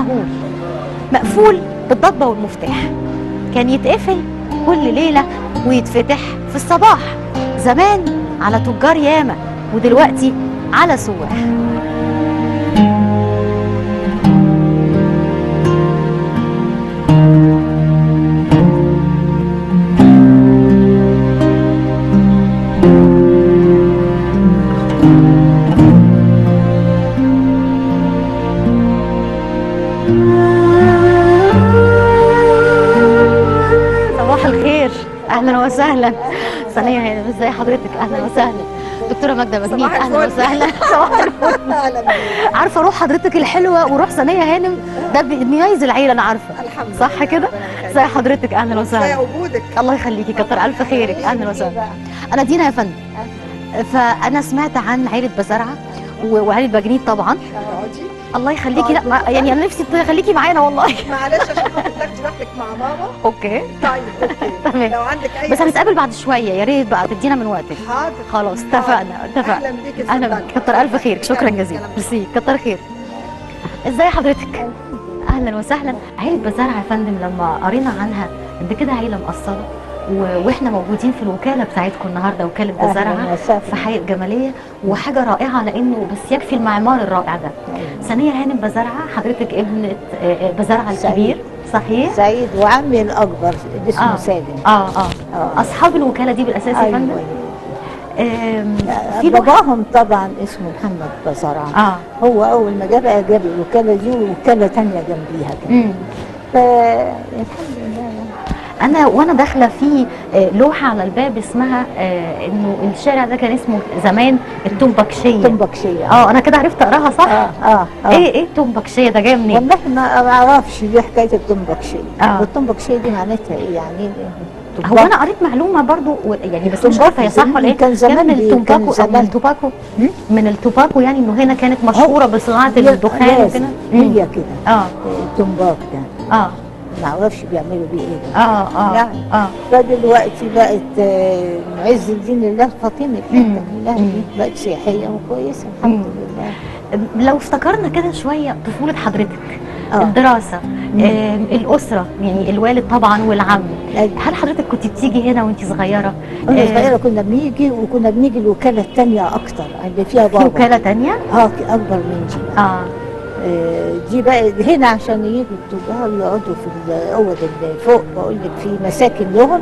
مأهول مقفول بالضبة والمفتاح، كان يتقفل كل ليلة ويتفتح في الصباح. زمان على تجار ياما، ودلوقتي على سواح. صباح الخير، اهلا وسهلا. ثانية هانم، ازي حضرتك؟ اهلا وسهلا. دكتورة ماجدة مجنيد، اهلا وسهلا. صباح الفل. عارفة روح حضرتك الحلوة وروح ثانية هانم ده بيميز العيلة، انا عارفة. الحمد لله، صح كده؟ ازي حضرتك؟ اهلا وسهلا. ازي وجودك؟ الله يخليكي، كتر الف خيرك. اهلا وسهلا. انا دينا يا فندم. فانا سمعت عن عيلة بزرعة وعيلة بجنيد طبعا. اقعدي. الله يخليكي. لا يعني انا نفسي تخليكي معانا والله. معلش عشان خاطر تاخدي راحتك مع ماما. اوكي طيب اوكي. تمام. لو عندك اي بس هنتقابل بعد شويه، يا ريت بقى تدينا من وقتك. حاضر. خلاص اتفقنا اتفقنا. اهلا بيكي. اهلا بك، كتر الف خير، شكرا جزيلا. ميرسي، كتر خير. ازاي حضرتك؟ اهلا وسهلا. عيله بزرعه يا فندم لما قرينا عنها قد كده عيله مقصره، واحنا موجودين في الوكاله بتاعتكم النهارده، وكاله بزرعه في حي الجماليه، وحاجه رائعه لانه بس يكفي المعمار الرائع ده. ثانيه هانم بزرعه، حضرتك ابنه بزرعه الكبير صحيح؟ سعيد، وعمي الاكبر اللي اسمه سالم. اصحاب الوكاله دي بالاساس يا فندم؟ في باباهم طبعا اسمه محمد بزرعه. هو اول ما جاب الوكاله دي ووكاله ثانيه جنبيها كمان. فالحمد لله. انا وانا داخله في لوحه على الباب اسمها انه الشارع ده كان اسمه زمان التنبكشيه. التنبكشيه. انا كده عرفت اقراها صح؟ ايه التنبكشيه ده جاي منين؟ والله ما اعرفش دي حكايه التنبكشيه. التنبكشيه دي معناتها ايه يعني؟ هو انا قريت معلومه برضو يعني بس مش عارفه هي صح ولا ايه. كان زمان من التوباكو او من التوباكو من التوباكو، يعني انه هنا كانت مشهوره بصناعه الدخان وكده. هي كده. التنباك ده ما اعرفش بيعملوا بيه ايه. يعني فدلوقتي بقت عز الدين الله الفاطمي الحته كلها دي بقت سياحيه وكويسه الحمد لله. لو افتكرنا كده شويه طفوله حضرتك، الدراسه، الاسره، يعني الوالد طبعا والعم، هل حضرتك كنت بتيجي هنا وانت صغيره؟ وانا صغيره كنا بنيجي، وكنا بنيجي الوكاله الثانيه اكتر اللي فيها بابا. في وكاله ثانيه؟ اكبر من دي. دي بقى هنا عشان يجوا التجار يقعدوا في الاوض اللي فوق، بقول لك في مساكن لهم.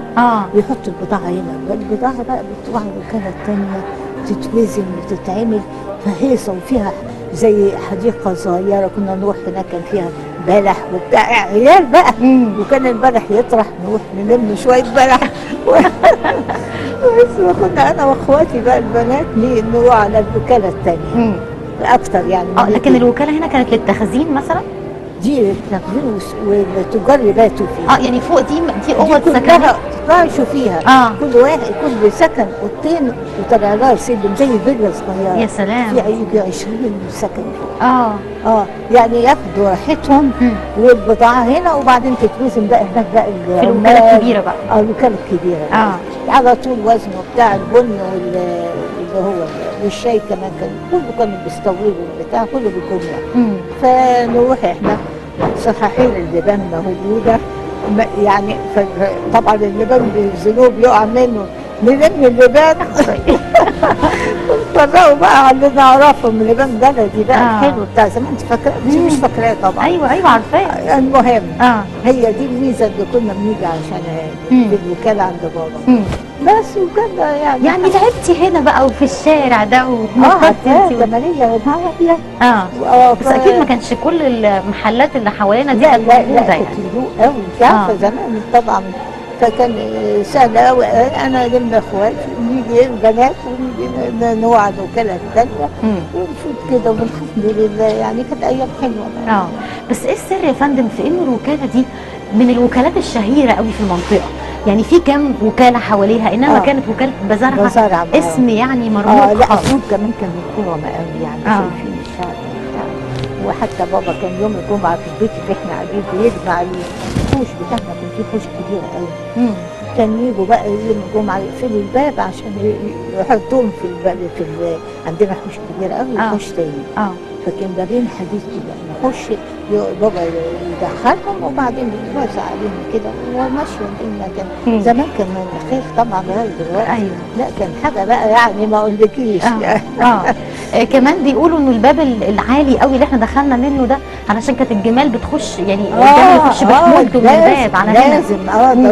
يحطوا البضاعه هنا، البضاعه بقى بتروح الوكاله الثانيه تتوزن وتتعمل فهيصه، وفيها زي حديقه صغيره كنا نروح هناك، كان فيها بلح وبتاع عيال بقى. وكان البلح يطرح نروح نلم شويه بلح بس كنا انا واخواتي بقى البنات نروح على الوكاله الثانيه اكتر يعني. لكن الوكاله هنا كانت للتخزين مثلا؟ دي للتخزين والتجار اللي باتوا فيها. يعني فوق دي اوض سكنيه تعيشوا فيها. كل واحد كل سكن اوضتين وطلع لها سلم زي فيلا صغيره. يا سلام. فيها يجي 20 سكن. يعني ياخدوا راحتهم والبضاعه هنا، وبعدين تتوزن بقى هناك بقى في الوكاله الكبيره بقى. الوكاله الكبيره. على طول وزنه بتاع البن اللي هو والشاي كمان كله كانوا بيستوردوا البتاع كله بالجمله. فنروح احنا صحاحين اللبان موجوده يعني، طبعا اللبان الذنوب يقع منه نلم اللبان ونفرقوا بقى على اللي نعرفهم. اللبان بلدي بقى الحلو بتاع زمان. انت فاكره؟ انت مش فاكراه طبعا. ايوه عارفاه. المهم هي دي الميزه اللي كنا بنيجي عشانها في الوكاله عند بابا. بس وكده يعني لعبتي هنا بقى وفي الشارع ده واتنططتي جماليه ونهار بس اكيد ما كانش كل المحلات اللي حوالينا دي كانت موجوده. لا كنت هدوء قوي. انت عارفه زمان طبعا، فكان سهل قوي. انا لما اخواتي نيجي البنات ونيجي نوعد الوكاله الثانيه ونفوت كده، والحمد لله يعني كانت ايام حلوه. بس ايه السر يا فندم في ان الوكاله دي من الوكالات الشهيره قوي في المنطقه؟ يعني في كام وكاله حواليها، انما كانت وكاله بزرعه اسم يعني مرموق. لا اسلوب كمان كان كرماء قوي يعني. شايفين الشعب وحتى بابا كان يوم الجمعه في البيت اللي احنا قاعدين بيجمع الحوش بتاعنا، كان فيه حوش كبير قوي. كان يجوا بقى يوم الجمعه يقفلوا الباب عشان يحطوهم في الباب عندنا حوش كبير قوي وحوش تاني. فكان بابين حديد كده نخش بابا يدخلهم وبعدين يوزع عليهم كده وماشيه الدنيا. كان زمان كان الخير طبعا غير دلوقتي. ايوه لا كان حاجه بقى يعني ما اقولكيش. كمان بيقولوا انه الباب العالي قوي اللي احنا دخلنا منه ده علشان كانت الجمال بتخش يعني الجمال يخش بحمولته من الباب على هنا لازم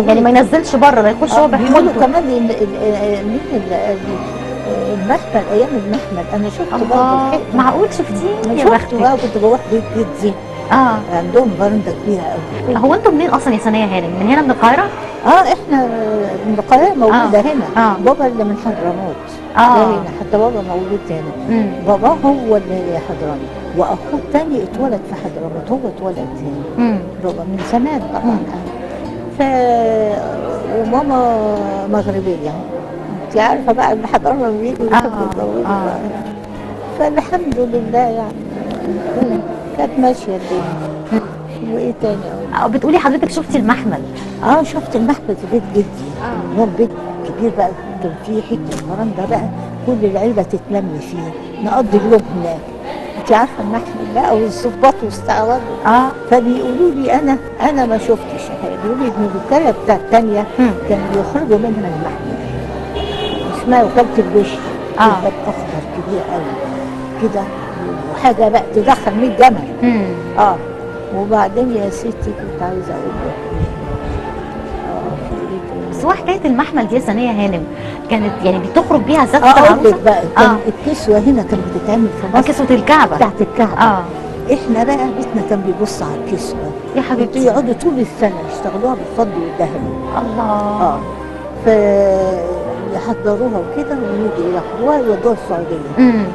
يعني ما ينزلش بره، لا يخش هو بحمولته. كمان المحمل ايام المحمل انا شفت برضه. معقول شفتيه؟ يا بختك. كنت بروح بيت جدي عندهم برندة كبيرة قوي. هو انتوا منين اصلا يا سنية هانم؟ من هنا من القاهرة؟ احنا من القاهرة موجودة هنا. بابا اللي من حضرموت. هنا حتى بابا مولود هنا. بابا هو اللي حضرموت واخوه الثاني اتولد في حضرموت، هو اتولد هنا. بابا من زمان طبعا. وماما مغربية، انت عارفة بقى اللي حضرنا بيجوا يحبوا يتجوزوا. فالحمد لله يعني كانت ماشية الدنيا. وايه تاني؟ بتقولي حضرتك شفتي المحمل؟ شفت المحمل في بيت جدي. هو بيت كبير بقى، كان فيه حته فرنده بقى كل العيله تتلم فيه، نقضي اليوم هناك. انت عارفه المحمل بقى والظباط واستعراض. فبيقولوا لي انا ما شفتش، بيقولوا لي ان الوكاله بتاعت الثانيه كانوا بيخرجوا منها المحمل اسمها وكاله البشر. باب اخضر كبير قوي كده وحاجه بقى تدخل 100 جمل. وبعدين يا ستي كنت عايزه اقول لك بس هو حكايه المحمل دي يا سنية هانم كانت يعني بتخرج بيها زفه العروسه بقى. الكسوه هنا كانت بتتعمل في مصر كسوه الكعبه بتاعت الكعبه. احنا بقى بيتنا كان بيبص على الكسوه يا حبيبتي، يقعدوا طول السنه يشتغلوها بالفضه والذهب. الله. يحضروها وكده ويجوا ياخدوها ويودوها السعوديه.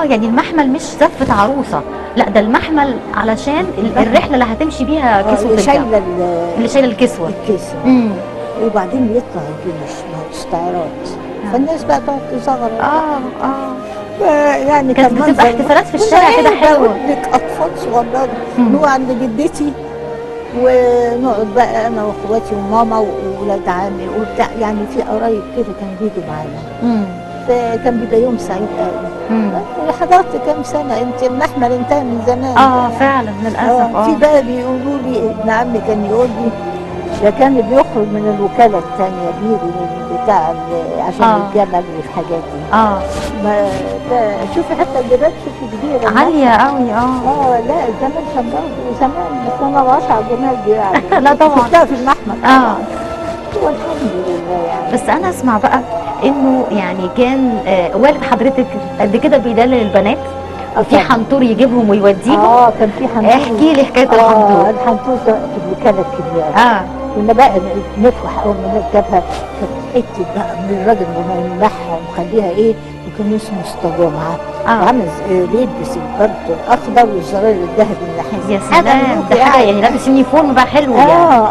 يعني المحمل مش زفه عروسه، لا ده المحمل علشان الرحله اللي هتمشي بيها كسوه الكعبه اللي شايله الكسوه. وبعدين يطلع الجيش مع استعراض. فالناس بقى تقعد تزغر. يعني كانت بتبقى احتفالات في الشارع كده حلوه. اطفال صغيرين نروح عند جدتي ونقعد بقى انا واخواتي وماما واولاد عمي وبتاع، يعني في قرايب كده كانوا بيجوا معانا. فكان بيبقى يوم سعيد قوي. حضرت كام سنه انت المحمل انتهى من زمان. فعلا للاسف. في بقى بيقولوا لي ابن عمي كان يقول لي ده كان بيخرج من الوكاله الثانيه بيجوا من بتاع عشان الجمل والحاجات دي. شوفي حتى الجبال شوفي كبيره عاليه قوي. لا الجمال كان برضه زمان بس انا ما بعرفش على الجمال دي يعني. لا طبعا شفتها في المحمل. والحمد لله يعني. بس انا اسمع بقى انه يعني كان والد حضرتك قد كده بيدلل البنات وفي حنطور يجيبهم ويوديهم. كان في حنطور. احكي لي حكايه الحنطور. الحنطور ده في الوكاله الكبيره. كنا بقى نفرح اول ما نركبها، كانت حته بقى من الراجل ملمعها ومخليها وكان اسمه استجامعه. عامل بيلبس البرد الاخضر والزرار الذهبي النحاسي. يا سلام، ده حاجه يعني لابس يونيفورم بقى حلو يعني.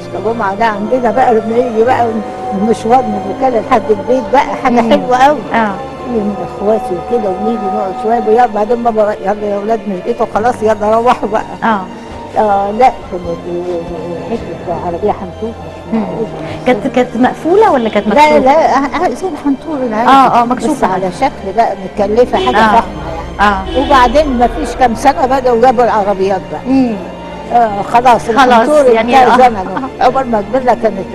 استجامعه ده عندنا بقى لما يجي بقى المشوار من الوكاله لحد البيت بقى حاجه حلوه قوي. من اخواتي وكده ونيجي نقعد شويه بعدين بابا يلا يا اولاد من البيت وخلاص يلا روحوا بقى. لا كانت عربيه حنطور. كانت مقفوله ولا كانت مكشوفه؟ لا زي الحنطور العادي. مكشوفه على شكل بقى مكلفه حاجه فخمه يعني. وبعدين ما فيش كام سنه بدأوا جابوا العربيات بقى. خلاص الحنطور يعني زمنه. عقبال ما كبرنا كانت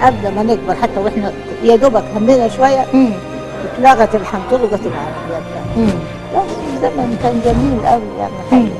قبل ما نكبر حتى واحنا يا دوبك همنا شويه اتلغت الحنطور وجت العربيات بقى. بس الزمن كان جميل قوي يعني حلو.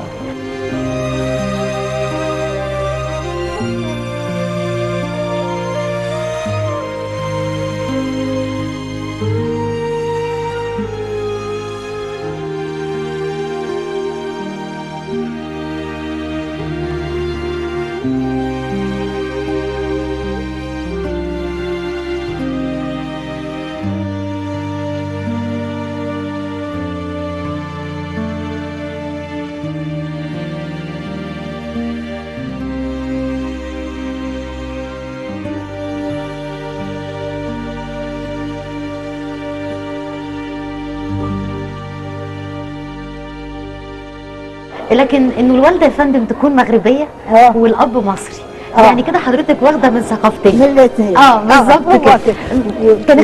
لكن انه الوالده يا فندم تكون مغربيه والاب مصري، يعني كده حضرتك واخده من ثقافتين. من الاثنين بالظبط هو كده.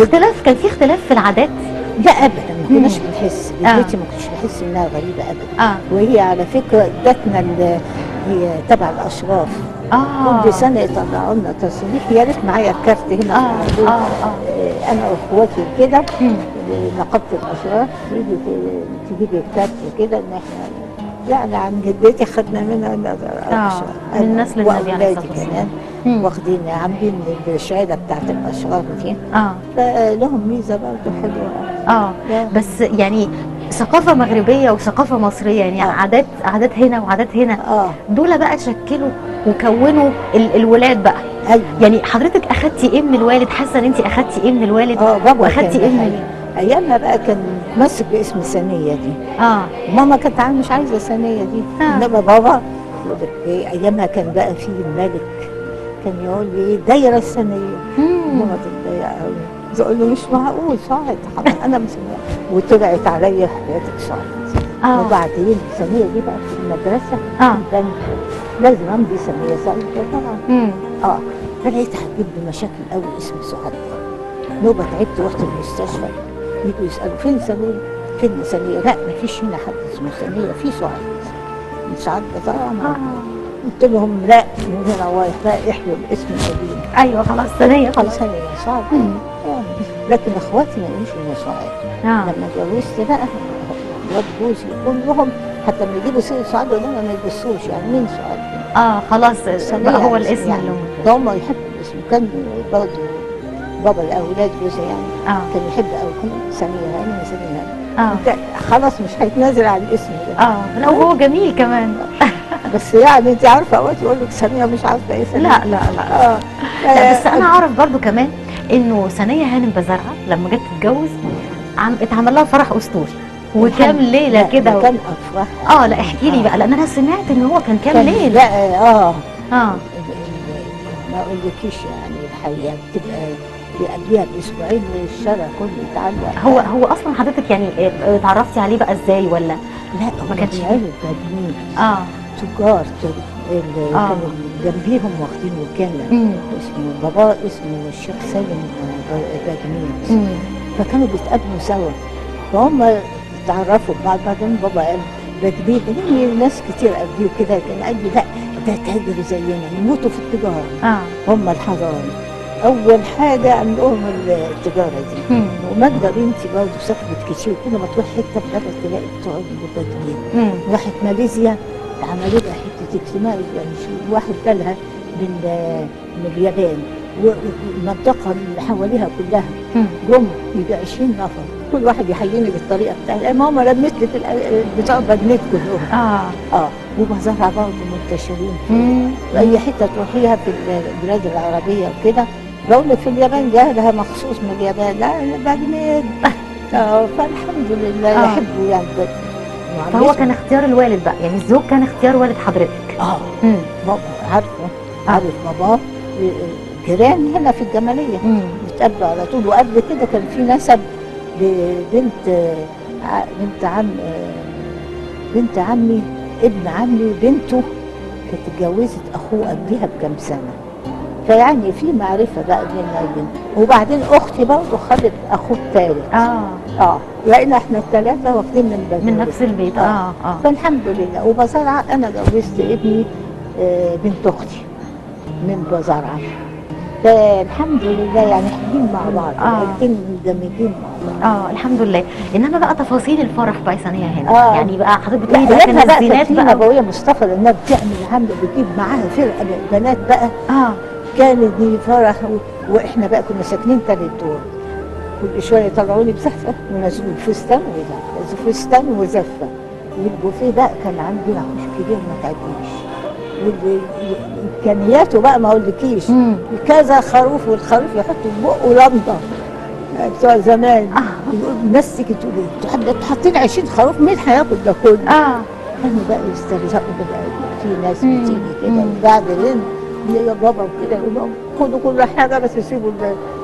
كده. كان في اختلاف في العادات؟ لا ابدا، ما كناش بنحس. جدتي ما كنتش بحس انها غريبه ابدا. وهي على فكره ادتنا هي تبع الاشراف. كل سنه يطلعوا لنا تصريح، يا ريت معايا الكارت هنا. انا واخواتي كده نقابه الاشراف تجيب الكارت كده ان احنا يعني عن جدتي خدنا منها من نسل النبي عليه الصلاه والسلام. واخدين عاملين الشهاده بتاعت الاشراف دي. فلهم ميزه برضه حلوه. بس يعني ثقافة مغربية وثقافة مصرية، يعني عادات هنا وعادات هنا. دول بقى شكلوا وكونوا الولاد بقى. أيوة. يعني حضرتك اخدتي ايه من الوالد؟ حاسه ان انت اخدتي ايه من الوالد؟ بابا واخدتي ايه من ايامنا بقى كان ماسك باسم ثانيه دي. ماما كانت مش عايزه ثانيه دي. انما بابا ايامها كان بقى في الملك كان يقول لي ايه دايره الثانيه. ماما تتضايق قوي، تقول له مش معقول صاعد انا مسميها، وطلعت عليا حياتك صاعد. وبعدين الثانيه دي بقى في المدرسه كان لازم امضي ثانيه صاعد طبعا. فلقيت هتجيب لي مشاكل قوي اسم سعاد. نوبه تعبت ورحت المستشفى، يجوا يسالوا فين ثانيه؟ فين ثانيه؟ لا مفيش هنا حد اسمه ثانيه، في سعاد. سعاد طبعا. قلت لهم لا، من هنا رايح بقى احيوا الاسم القديم. ايوه خلاص ثانيه، خلاص ثانيه سعاد. لكن اخواتي ما يقولوش ان سعاد. لما اتجوزت بقى ولاد جوزي كلهم حتى لما يجيبوا سيره سعاد قدامنا ما يبصوش، يعني مين سعاد؟ خلاص بقى هو الاسم يعني اللي هم يحبوا الاسم. كان برضه بابا الاولاد جوزي يعني كان يحب قوي ثانيه هاني ثانيه هاني. خلاص مش هيتنازل عن الاسم ده. لو هو جميل كمان. بس يعني انت عارفه اوقات يقول لك ثانيه مش عارفه ايه ثانيه. لا لا لا. لا بس انا اعرف برضو كمان انه ثانيه هانم بزرعه لما جت تتجوز اتعمل لها فرح اسطوري وكام ليله كده. كان افراح. لا احكي لي بقى، لان انا سمعت ان هو كان كام ليله. لا ما اقولكيش يعني الحقيقه بتبقى قبليها باسبوعين الشارع كله يتعلق. هو اصلا حضرتك يعني اتعرفتي عليه بقى ازاي ولا؟ لا ما كانش عيله بادمين. تجار اللي كانوا جنبيهم واخدين وكاله. اسمه بابا اسمه الشيخ سالم بادمين. فكانوا بيتقابلوا سوا، فهم اتعرفوا ببعض. بعدين بابا قال بادمين يعني ناس كتير قبليه كده، كان قال لي لا ده تاجر زينا يموتوا في التجاره. هم الحضاره اول حاجه عندهم التجاره دي. وماجده بنتي برضه سافرت كتير، كل ما تروح حته في بلد تلاقي بتوع البادمين. راحت ماليزيا عملوا لها حته اجتماع، يعني واحد جالها من اليابان والمنطقه اللي حواليها كلها جم يجي 20 نفر، كل واحد يحييني بالطريقه بتاعتها. ماما لمت لي بتوع بادمين كلهم. وبزرع برضه منتشرين في اي حته تروحيها في البلاد العربيه وكده. بقول لك في اليابان جايه لها مخصوص من اليابان، لا بادمين. فالحمد لله يحبوا يعني. فهو كان اختيار الوالد بقى، يعني الزوج كان اختيار والد حضرتك. بابا عارف بابا جيران هنا في الجماليه بيتقابلوا على طول. وقبل كده كان في نسب لبنت بنت عمي ابن عمي بنته كانت اتجوزت اخوه قبلها بكام سنه، فيعني في معرفه بقى بيننا وبين. وبعدين اختي برضه خدت اخوه الثالث. لقينا احنا الثلاثه واخدين من نفس البيت. فالحمد لله. وبزرعه انا جوزت ابني بنت اختي من بزرعه، فالحمد لله يعني حلوين مع بعض. مندمجين مع بعض. الحمد لله. انما بقى تفاصيل الفرح بقى ثانيه هنا. يعني بقى حضرتك بتقولي ده كان الزينات بقى نبويه مصطفى لانها بتعمل عامله بتجيب معاها فرقه بنات بقى. كانت دي فرح واحنا بقى كنا ساكنين تالت دور. كل شويه يطلعوا لي بزفه ونزلوا فستان وزفه، فستان وزفه. والبوفيه بقى كان عندنا حوش كبير ما تعديش. وامكانياته بقى ما اقولكيش. كذا خروف، والخروف يحطوا في بقه لمضه بتوع زمان. الناس تيجي تقول ايه حاطين 20 خروف، مين هياكل ده كله؟ كانوا بقى يسترزقوا بقى في ناس بتيجي كده. وبعدين يا بابا وكده يقول لهم خدوا كل حاجه بس يسيبوا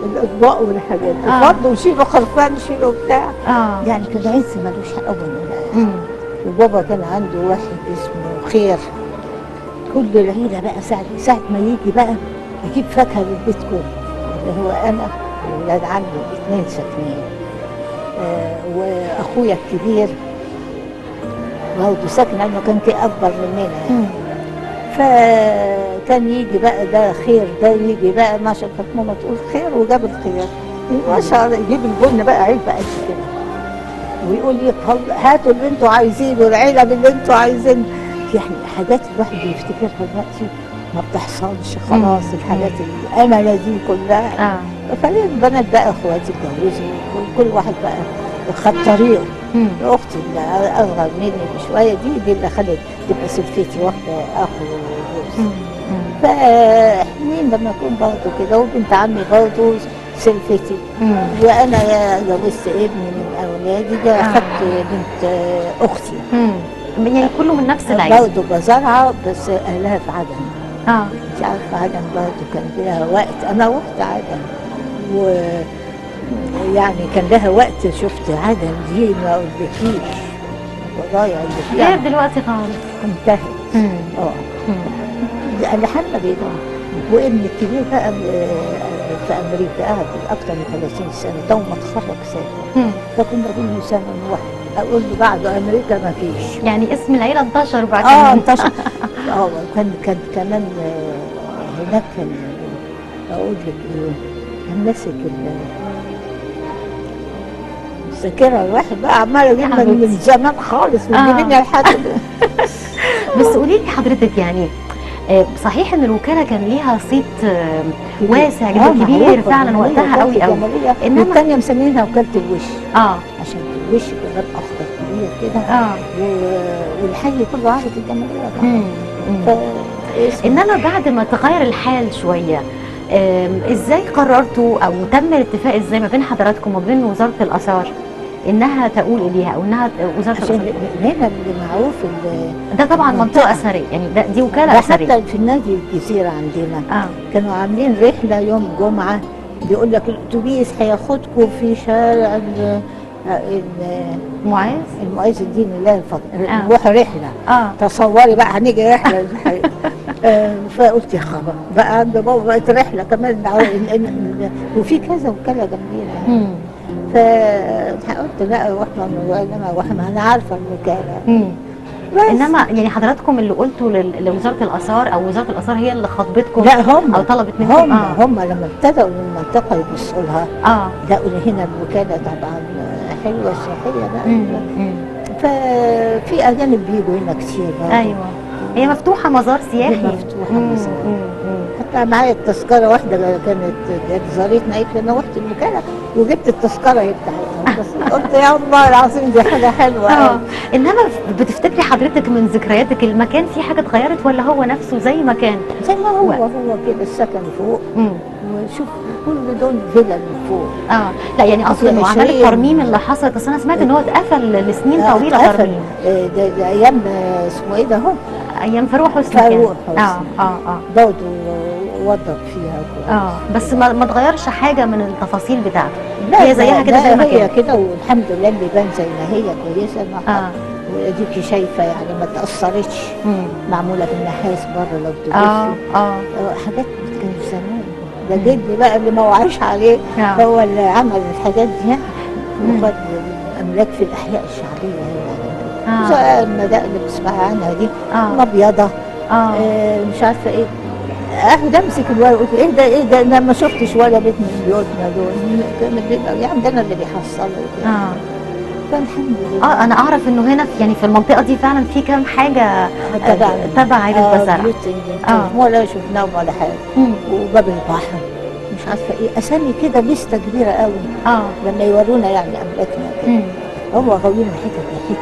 الاطباق والحاجات برضه، وشيلوا خرفان شيلوا بتاع. يعني كان عز ملوش حق ابدا. وبابا كان عنده واحد اسمه خير، كل العيله بقى ساعه ما يجي بقى يجيب فاكهه للبيت كله، اللي هو انا وولاد عمي 2 ساكنين، واخويا الكبير برضه ساكن لانه كان اكبر مننا يعني. فكان يجي بقى ده خير، ده يجي بقى ما شاء الله كانت ماما تقول خير وجاب الخير ما شاء الله، يجيب البن بقى علبه قد كده ويقول لي هاتوا اللي انتوا عايزينه، العلب اللي انتوا عايزينه. يعني حاجات الواحد بيفتكرها دلوقتي ما بتحصلش خلاص، الحاجات الامله دي كلها. فليه البنات بقى اخواتي اتجوزوا وكل واحد بقى خد طريقه. اختي اللي اصغر مني بشويه دي اللي خدت تبقى سلفتي واحده اخو وجوز. فحنين لما اكون برضه كده، وبنت عمي برضه سلفتي. وانا جوزت ابني من اولادي، ده اخدت بنت اختي. يعني كله من نفس العيله. برضه بزرعه بس اهلها في عدن. انت عارفه عدن برضه كان لها وقت، انا رحت عدن ويعني كان لها وقت شفت عدن دي ما اقولكيش القضايا اللي فيها غير دلوقتي خالص انتهت. لحد بيضاء. وابني الكبير بقى في امريكا قعد اكثر من 30 سنه، تو ما اتخرج سافر. فكنا كل سنه نروح، اقول له بعد امريكا ما فيش. يعني اسم العيله انتشر بعد انتشر. كان كمان هناك كان اقول لك ايه، كان ماسك الذاكره الواحد بقى عمال اجيب من زمان خالص من الدنيا لحد بس قولي لي حضرتك يعني صحيح ان الوكاله كان ليها صيت واسع جدا كبير فعلا وقتها قوي قوي، انما الثانيه مسمينها وكاله الوش. عشان الوش كمان اخضر كبير كده. والحي كله عارف الجماليه. انما بعد ما تغير الحال شويه ازاي قررتوا او تم الاتفاق ازاي ما بين حضراتكم وما بين وزاره الاثار انها تقول اليها او انها وزاره الاثار؟ هنا اللي معروف ده طبعا منطقه اثريه، يعني دي وكاله اثريه. حتى في النادي الجزيره عندنا كانوا عاملين رحله يوم جمعه، بيقول لك الاتوبيس هياخدكم في شارع المعز الدين الله الفضل، نروح رحله. تصوري بقى هنيجي رحله فقلت يا خبر بقى عند بابا بقت رحله كمان وفي كذا وكذا جنبينا. فقلت لا واحنا انا عارفه الوكاله. انما يعني حضراتكم اللي قلتوا لوزاره الاثار او وزاره الاثار هي اللي خاطبتكم؟ لا هم او طلبت منكم؟ هم لما ابتدوا المنطقه يبصوا لها لقوا هنا الوكاله طبعا حلوه صحيه بقى. ففي اجانب بيجوا هنا كتير بقى. ايوه هي مفتوحه مزار سياحي. مفتوحه مزار. حتى معايا التذكره واحده كانت زارتنا قالت لي انا رحت الوكاله وجبت التذكره هي بتاعتها. بس قلت يا الله العظيم دي حاجه حلوه. انما بتفتكري حضرتك من ذكرياتك المكان في حاجه اتغيرت ولا هو نفسه زي ما كان؟ زي ما هو كده السكن فوق. وشوف كل دول فيلا من فوق. لا يعني اصلا معامله الترميم اللي حصلت، اصل انا سمعت ان هو اتقفل لسنين طويله ترميم. ده ايام اسمه ايه ده هو؟ ايام فاروق حسني. برضه وضب فيها. بس ما اتغيرش حاجه من التفاصيل بتاعته. لا هي زيها كده زي ما كانت. هي كده والحمد لله اللي بان زي ما هي كويسه. وديكي شايفه يعني ما تاثرتش. معموله بالنحاس بره لو تبصي. حاجات كانت زمان. ده جدي بقى اللي ما وعاش عليه هو اللي عمل الحاجات دي وخد املاك في الاحياء الشعبيه هنا. زي المدائن اللي بتسمعي عنها دي الابيضه. مش عارفه ايه. اخد امسك الورق قلت ايه ده انا ما شفتش ولا بيت من بيوتنا دول. كان بيبقى عندنا اللي بيحصلوا. فالحمد لله. انا اعرف انه هنا يعني في المنطقه دي فعلا في كام حاجه تبع عيله بزرع. ولا شفناهم ولا حاجه. وباب البحر مش عارفه ايه اسامي كده لسته كبيره قوي. لما يورونا يعني املاكنا كده. هو غاويين الحته دي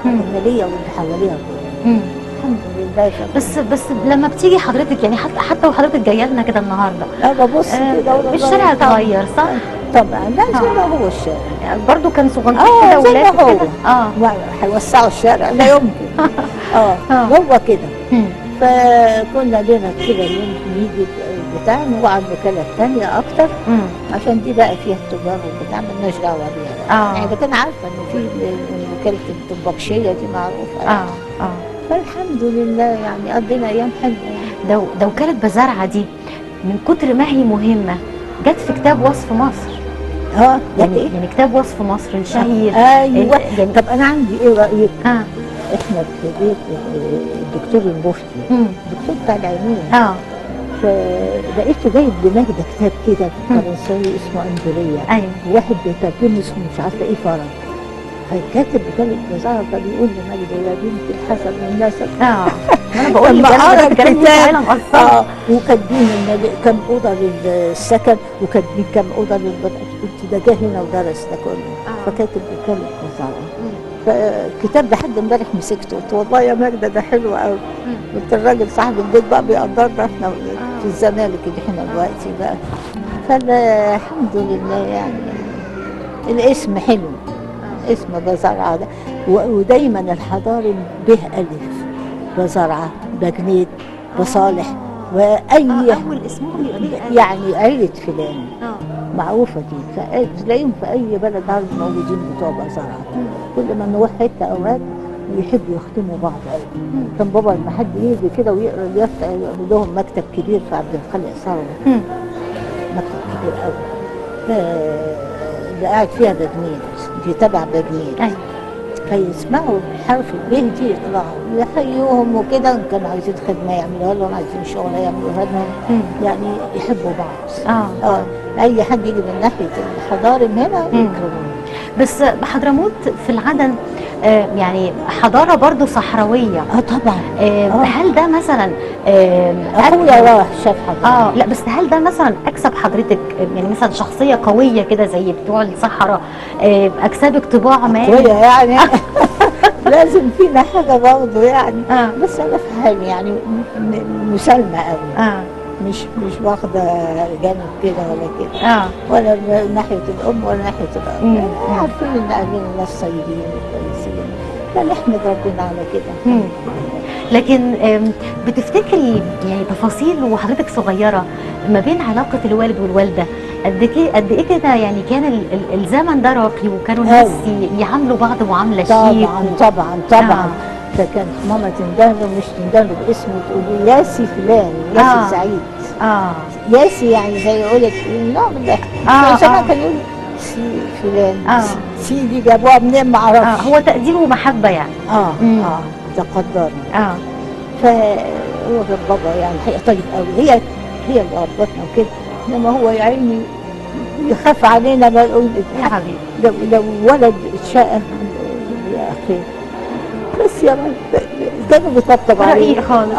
الماليه واللي حواليها الحمد لله. بس لما بتيجي حضرتك يعني حتى وحضرتك جايه لنا كده النهارده ببص كده الشارع اتغير صح؟ طبعا لا زي ما هو الشارع يعني برضه كان صغنطوط كده ولاد كده. هيوسعوا الشارع لا يمكن. هو كده. فكنا لنا كده نيجي بتاع نروح على الوكاله الثانيه اكتر. عشان دي بقى فيها التجار وبتاع مالناش دعوه بيها. يعني كان عارفه ان في وكاله الطباخشيه دي معروفه. فالحمد لله يعني قضينا ايام حلوه يعني. ده وكالة بزارعة دي من كتر ما هي مهمة جت في كتاب وصف مصر. يعني كتاب وصف مصر الشهير. ايوه يعني طب انا عندي ايه رايك؟ اه احنا في بيت الدكتور المفتي، الدكتور بتاع العينين، فلقيته جايب لماجدة كتاب كده فرنساوي اسمه اندوريا. ايوه واحد بيترجمه اسمه مش عارفه ايه فرنسا. فالكاتب وكالة وزارة فبيقول لماجدة يا بنت الحسن والنسب. انا بقول لك انا الكلام ده فعلا مقصر. وكاتبين كم اوضه للسكن وكاتبين كم اوضه للبنات. قلت ده جه هنا ودرس ده كله. فكاتب وكالة وزارة. فالكتاب ده حد امبارح مسكته قلت والله يا ماجدة ده حلو قوي. قلت الراجل صاحب البيت بقى بيقدرنا احنا في الزمالك اللي احنا دلوقتي بقى. فالحمد لله يعني الاسم حلو. اسم بزرعة ده ودايما الحضاري به ألف، بزرعة، بجنيد، بصالح، وأي أول اسمهم يبقى ليه ألف. يعني عيلة فلان معروفة دي، تلاقيهم في أي بلد عربي موجودين بتوع بزرعة. كل ما نروح حتة أوقات يحبوا يختموا بعض قوي. كان بابا لما حد يجي كده ويقرا اليافطة يعمل لهم مكتب كبير في عبد الخالق ثروت. مكتب كبير قوي. اللي قاعد فيها بجنيد دي تبع بجنيد. فيسمعوا حرف الب دي يطلعوا يحيوهم وكده، ان كانوا عايزين خدمه يعملوها لهم، عايزين شغله يعملوها لهم، يعني يحبوا بعض. اي حد يجي من ناحيه الحضارم هنا يكرموه. بس حضرموت في العدن يعني حضاره برضو صحراويه. طبعا. هل ده مثلا اخويا راح شاف حضرتك؟ لا بس هل ده مثلا اكسب حضرتك يعني مثلا شخصيه قويه كده زي بتوع الصحراء، اكسبك طباع ما قويه يعني لازم فينا حاجه برضه يعني. بس انا في حالي يعني مسالمه قوي. مش واخده جانب كده ولا كده. ولا ناحيه الام ولا ناحيه الاب. عارفين ان اهلنا ناس طيبين وكويسين، فنحمد ربنا على كده. لكن بتفتكري يعني تفاصيل وحضرتك صغيره ما بين علاقه الوالد والوالده قد ايه كده يعني كان الزمن ده راقي وكانوا الناس يعاملوا بعض معامله شيك؟ طبعا. فكانت ماما تندهله مش تندهله باسمه وتقول له ياسي فلان، ياسي سعيد. ياسي يعني زي يقول لك نوع من ده. زمان كان يقول سي فلان. سي دي جابوها منين ما اعرفش. هو تقدير ومحبه يعني. ده قدرنا. فهو غير بابا يعني الحقيقه طيب قوي. هي اللي ربتنا وكده، انما هو يا عيني يخاف علينا. بقول يا حبيبي لو ولد اتشقى يا اخي بس يا رب كانوا بيطبطب عليه رقيق خالص.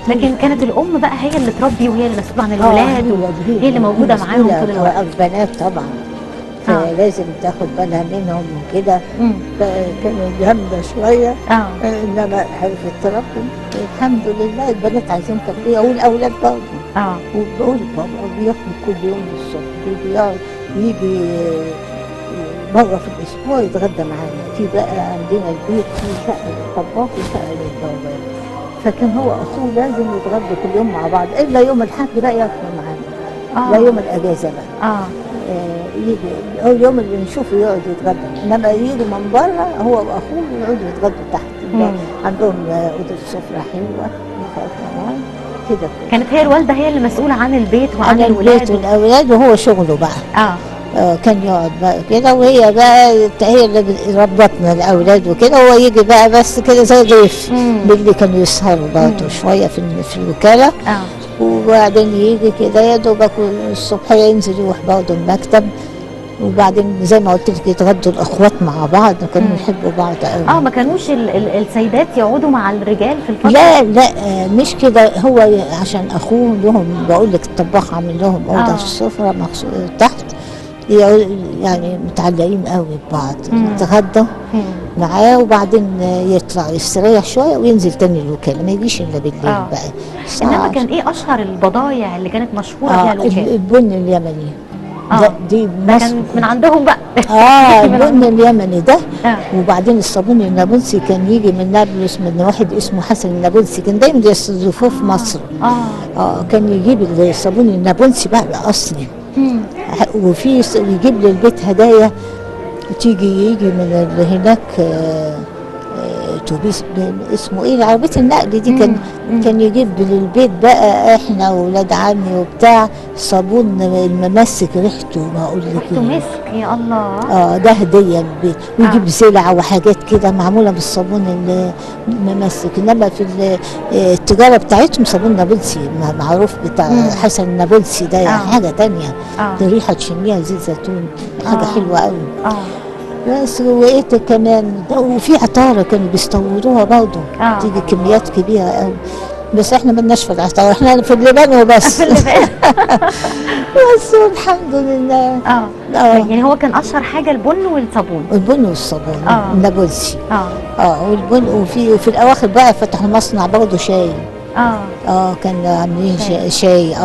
لكن كانت الام بقى هي اللي تربي وهي اللي مسؤوله عن الولاد وهي اللي موجوده معاهم طول الوقت. البنات طبعا فلازم تاخد بالها منهم وكده. فكانت جامده شويه. انما حرفت تربي الحمد لله. البنات عايزين تربيه والاولاد برضه. وبقول بابا بياخد كل يوم الصبح يجي مرة في الأسبوع يتغدى معانا. في بقى عندنا البيت في شقة للطباخ وشقة للبواب. فكان هو أخوه لازم يتغدوا كل يوم مع بعض إلا يوم الحد بقى ياكلوا معانا. لا يوم الأجازة بقى. يجي هو اليوم اللي نشوفه يقعد يتغدى، إنما يجوا من بره هو وأخوه يقعدوا يتغدوا تحت. عندهم أوضة سفرة حلوة كده. كانت هي الوالدة هي اللي مسؤولة عن البيت وعن البيت والأولاد وهو شغله بقى. كان يقعد بقى كده وهي بقى هي اللي ربطنا الاولاد وكده. هو يجي بقى بس كده زي ضيف. بالليل كانوا يسهروا برضه شويه في الوكاله. وبعدين يجي كده يا دوبك الصبح ينزل يروح برضه المكتب. وبعدين زي ما قلت لك يتغدوا الاخوات مع بعض وكانوا يحبوا بعض قوي. ما كانوش السيدات يقعدوا مع الرجال في الفتره؟ لا مش كده. هو عشان اخوه لهم بقول لك الطباخ عامل لهم اوضه في السفره تحت، يعني متعلقين قوي ببعض. يتغدوا معاه وبعدين يطلع يستريح شويه وينزل تاني الوكاله، ما يجيش الا بالليل بقى. انما كان ايه اشهر البضايع اللي كانت مشهوره فيها الوكاله؟ البن اليمني. دي كان من عندهم بقى. البن اليمني ده. وبعدين الصابون النابلسي كان يجي من نابلس من واحد اسمه حسن النابلسي، كان دايما يستضيفوه في مصر. كان يجيب الصابون النابلسي بقى الاصلي. وفي يجيب لي البيت هدايا. يجي من هناك اتوبيس اسمه ايه عربيه النقل دي، كان يجيب للبيت بقى احنا واولاد عمي وبتاع صابون الممسك ريحته ما اقول لك ريحته مسك يا الله. ده هديه للبيت، ويجيب زلع وحاجات كده معموله بالصابون الممسك. انما في التجاره بتاعتهم صابون نابلسي معروف بتاع حسن النابلسي ده يعني حاجه تانية. الريحه تشميها زيت زيتون، حاجه حلوه قوي. بس وقيت كمان وفي عطاره كانوا بيستوردوها برضه، تيجي كميات كبيره قوي. بس احنا مالناش في العطاره، احنا في اللبان وبس. في اللبان. بس والحمد لله. يعني هو كان اشهر حاجه البن والصابون. البن والصابون النابلسي. والبن وفي الاواخر بقى فتحوا مصنع برضه شاي. كانوا عاملين شاي.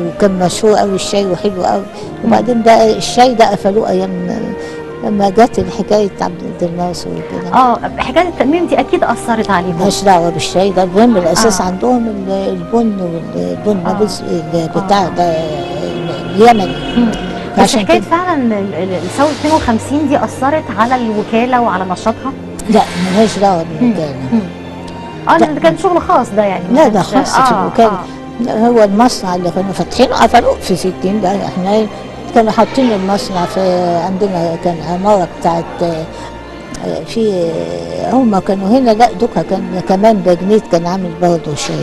وكان مشهور قوي الشاي وحلو قوي. وبعدين بقى الشاي ده قفلوه ايام لما جت الحكايه عبد الناصر وكده. حكايه التأميم دي اكيد اثرت عليهم. مالهاش دعوه بالشاي ده، المهم الاساس عندهم البن بتاع ده اليمني. بس حكايه فعلا ثوره 52 دي اثرت على الوكاله وعلى نشاطها؟ لا مالهاش دعوه بالوكاله. ده كان شغل خاص ده يعني. لا ده خاص في الوكاله. هو المصنع اللي كانوا فاتحينه قفلوه في 60 ده. احنا كانوا حاطين المصنع في عندنا، كان عماره بتاعت في هم كانوا هنا. لا دوكا كان كمان بجنيد كان عامل برضه شاي.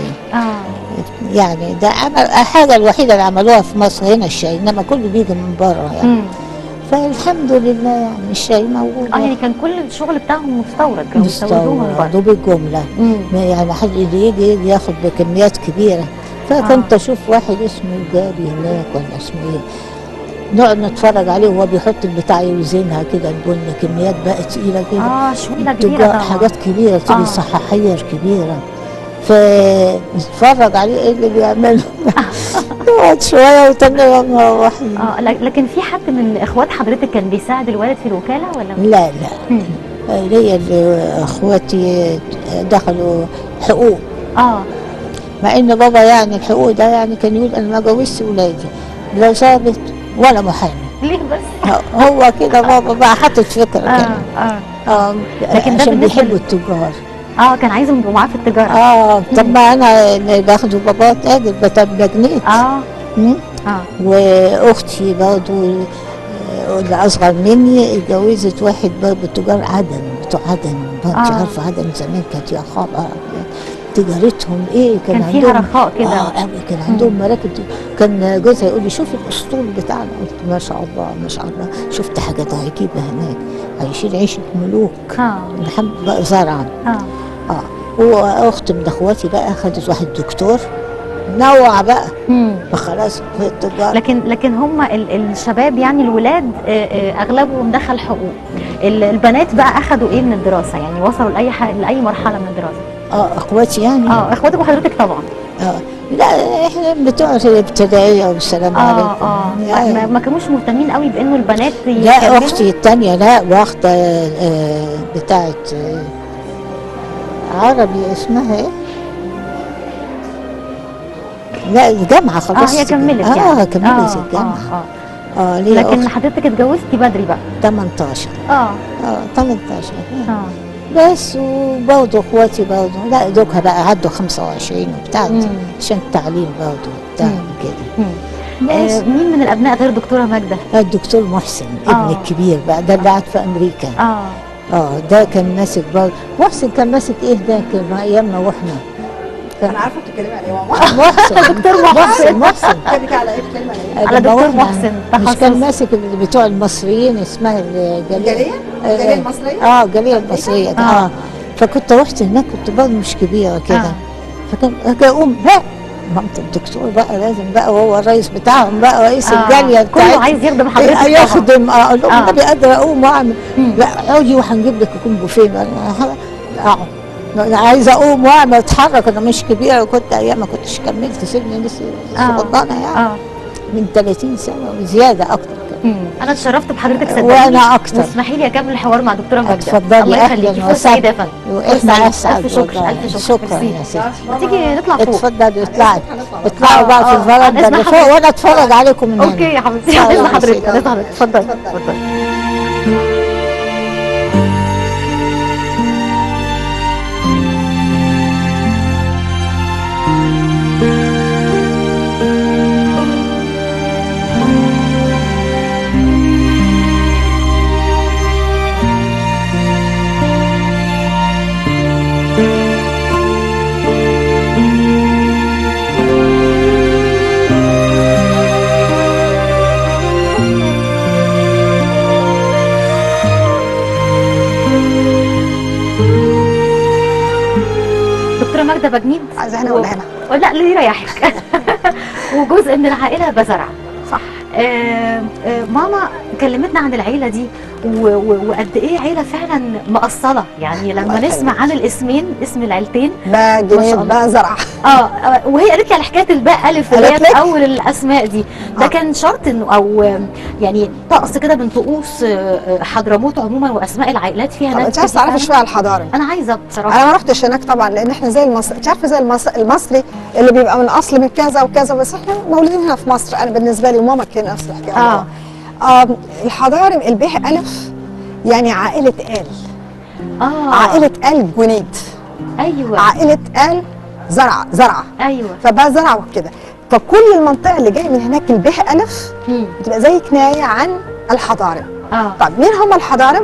يعني ده الحاجه الوحيده اللي عملوها في مصر هنا الشاي، انما كله بيجي من بره يعني. فالحمد لله يعني الشاي موجود. يعني كان كل الشغل بتاعهم مستورد، كانوا بيستوردوه من بره بالجمله. يعني حد اللي يجي ياخد بكميات كبيره. فكنت اشوف واحد اسمه الجابي هناك ولا اسمه ايه، نقعد نتفرج عليه وهو بيحط البتاع يوزنها كده البن كميات بقى تقيله كده. شويله كبيره طبعا، حاجات كبيره تيجي صحاحير كبيره. فنتفرج عليه ايه اللي بيعمله. نقعد شويه وتاني يوم نروح. لكن في حد من اخوات حضرتك كان بيساعد الوالد في الوكاله ولا؟ لا ليا اخواتي دخلوا حقوق. مع ان بابا يعني الحقوق ده يعني كان يقول انا ما جوزت ولادي لا ظابط ولا محامي. ليه بس؟ هو كده بابا بقى حاطط فكره كده. لكن ده عشان بيحبوا التجار. كان عايزهم يبقوا معاه في التجاره. طب ما انا اللي باخده بابا تاجر بجنيت. واختي برضه اللي اصغر مني اتجوزت واحد برضه تجار عدن، بتوع عدن. انت عارفه عدن زمان كانت يا خبر تجارتهم ايه، كان فيها رخاء كده. قوي. كان عندهم مراكب. كان جوزها يقول لي شوفي الاسطول بتاعنا. قلت ما شاء الله ما شاء الله. شفت حاجات عجيبه هناك، عايشين عيشه ملوك. الحمد لله زرعا. واخت من اخواتي بقى خدت واحد دكتور نوع بقى. فخلاص في التجاره. لكن هم الشباب يعني الولاد اغلبهم دخل حقوق. البنات بقى اخذوا ايه من الدراسه؟ يعني وصلوا لاي مرحله من الدراسه؟ اخواتي يعني. اخواتك وحضرتك طبعا. لا احنا بتوع الابتدائيه والسلام عليكم. يعني ما كانوش مهتمين قوي بانه البنات لا اختي الثانيه لا واخده بتاعت عربي اسمها ايه؟ لا الجامعه خلاص. هي كملت يعني. كملت الجامعه. لكن حضرتك اتجوزتي بدري بقى 18. 18. بس وبرضه اخواتي برضه لا دوكها بقى عدوا 25 وبتاع عشان التعليم برضه بتاع كده. مين من الابناء غير دكتوره ماجده؟ الدكتور محسن ابني الكبير بقى ده اللي قاعد في امريكا. ده كان ماسك برضه. محسن كان ماسك ايه ده كان ايامنا واحنا. انا عارفه بتتكلمي على ايه. محسن دكتور محسن بتتكلمي على ايه؟ بتتكلمي على ايه؟ على دكتور محسن مش كان ماسك بتوع المصريين اسمها الجاليه المصريه. الجاليه المصريه. فكنت رحت هناك كنت برضه مش كبيره كده. فكان اقوم بقى مامت الدكتور بقى لازم بقى وهو الرئيس بتاعهم بقى رئيس الجاليه كله عايز يخدم حضرتك. يخدم. اقول لهم النبي قادره اقوم واعمل. لا اقعدي وهنجيب لك يكون بوفيه. انا عايزه اقوم واعمل اتحرك. انا مش كبيره وكنت ايام ما كنتش كملت سني لسه صغننه يعني. من 30 سنه وزياده اكتر كده. انا اتشرفت بحضرتك صدقني. وانا اكتر. واسمحي لي اكمل الحوار مع دكتوره ماجده. اتفضلي. الله يخليكي. فرصه سعيده يا فندم. واحنا اسعد. الف شكر الف شكر. شكرا يا ستي. تيجي نطلع فوق. اتفضلي اطلعوا بقى في الفرندا اللي فوق وانا اتفرج عليكم من هنا. اوكي يا حبيبتي. عايزه حضرتك اتفضلي. بجنيد. عايزه هنا ولا هنا؟ لا اللي يريحك. وجزء من العائله بزرع. صح. ماما كلمتنا عن العيله دي وقد ايه عيله فعلا مقصله، يعني لما الله نسمع يخليك. عن الاسمين، اسم العيلتين بجنيد بزرع. وهي قالت لي على حكايه الباء الف اللي هي قالت لك؟ في اول الاسماء دي، ده كان شرط انه او يعني طقس كده من طقوس حضرموت عموما، واسماء العائلات فيها طب ناس انت عايزه تعرفي شويه على الحضاره؟ انا عايزه بصراحه. انا ما رحتش هناك طبعا، لان احنا زي المصري، انت عارفه زي المصري اللي بيبقى من اصل من كذا وكذا، بس احنا مولودين هنا في مصر. انا بالنسبه لي وماما كان نفس الحكايه. الحضارم الباء الف يعني عائله عائله جنيد. ايوه. عائله زرعه. ايوه. فبقى زرعه وكده. فكل المنطقه اللي جايه من هناك الباء الف بتبقى زي كنايه عن الحضارم. طب مين هم الحضارم؟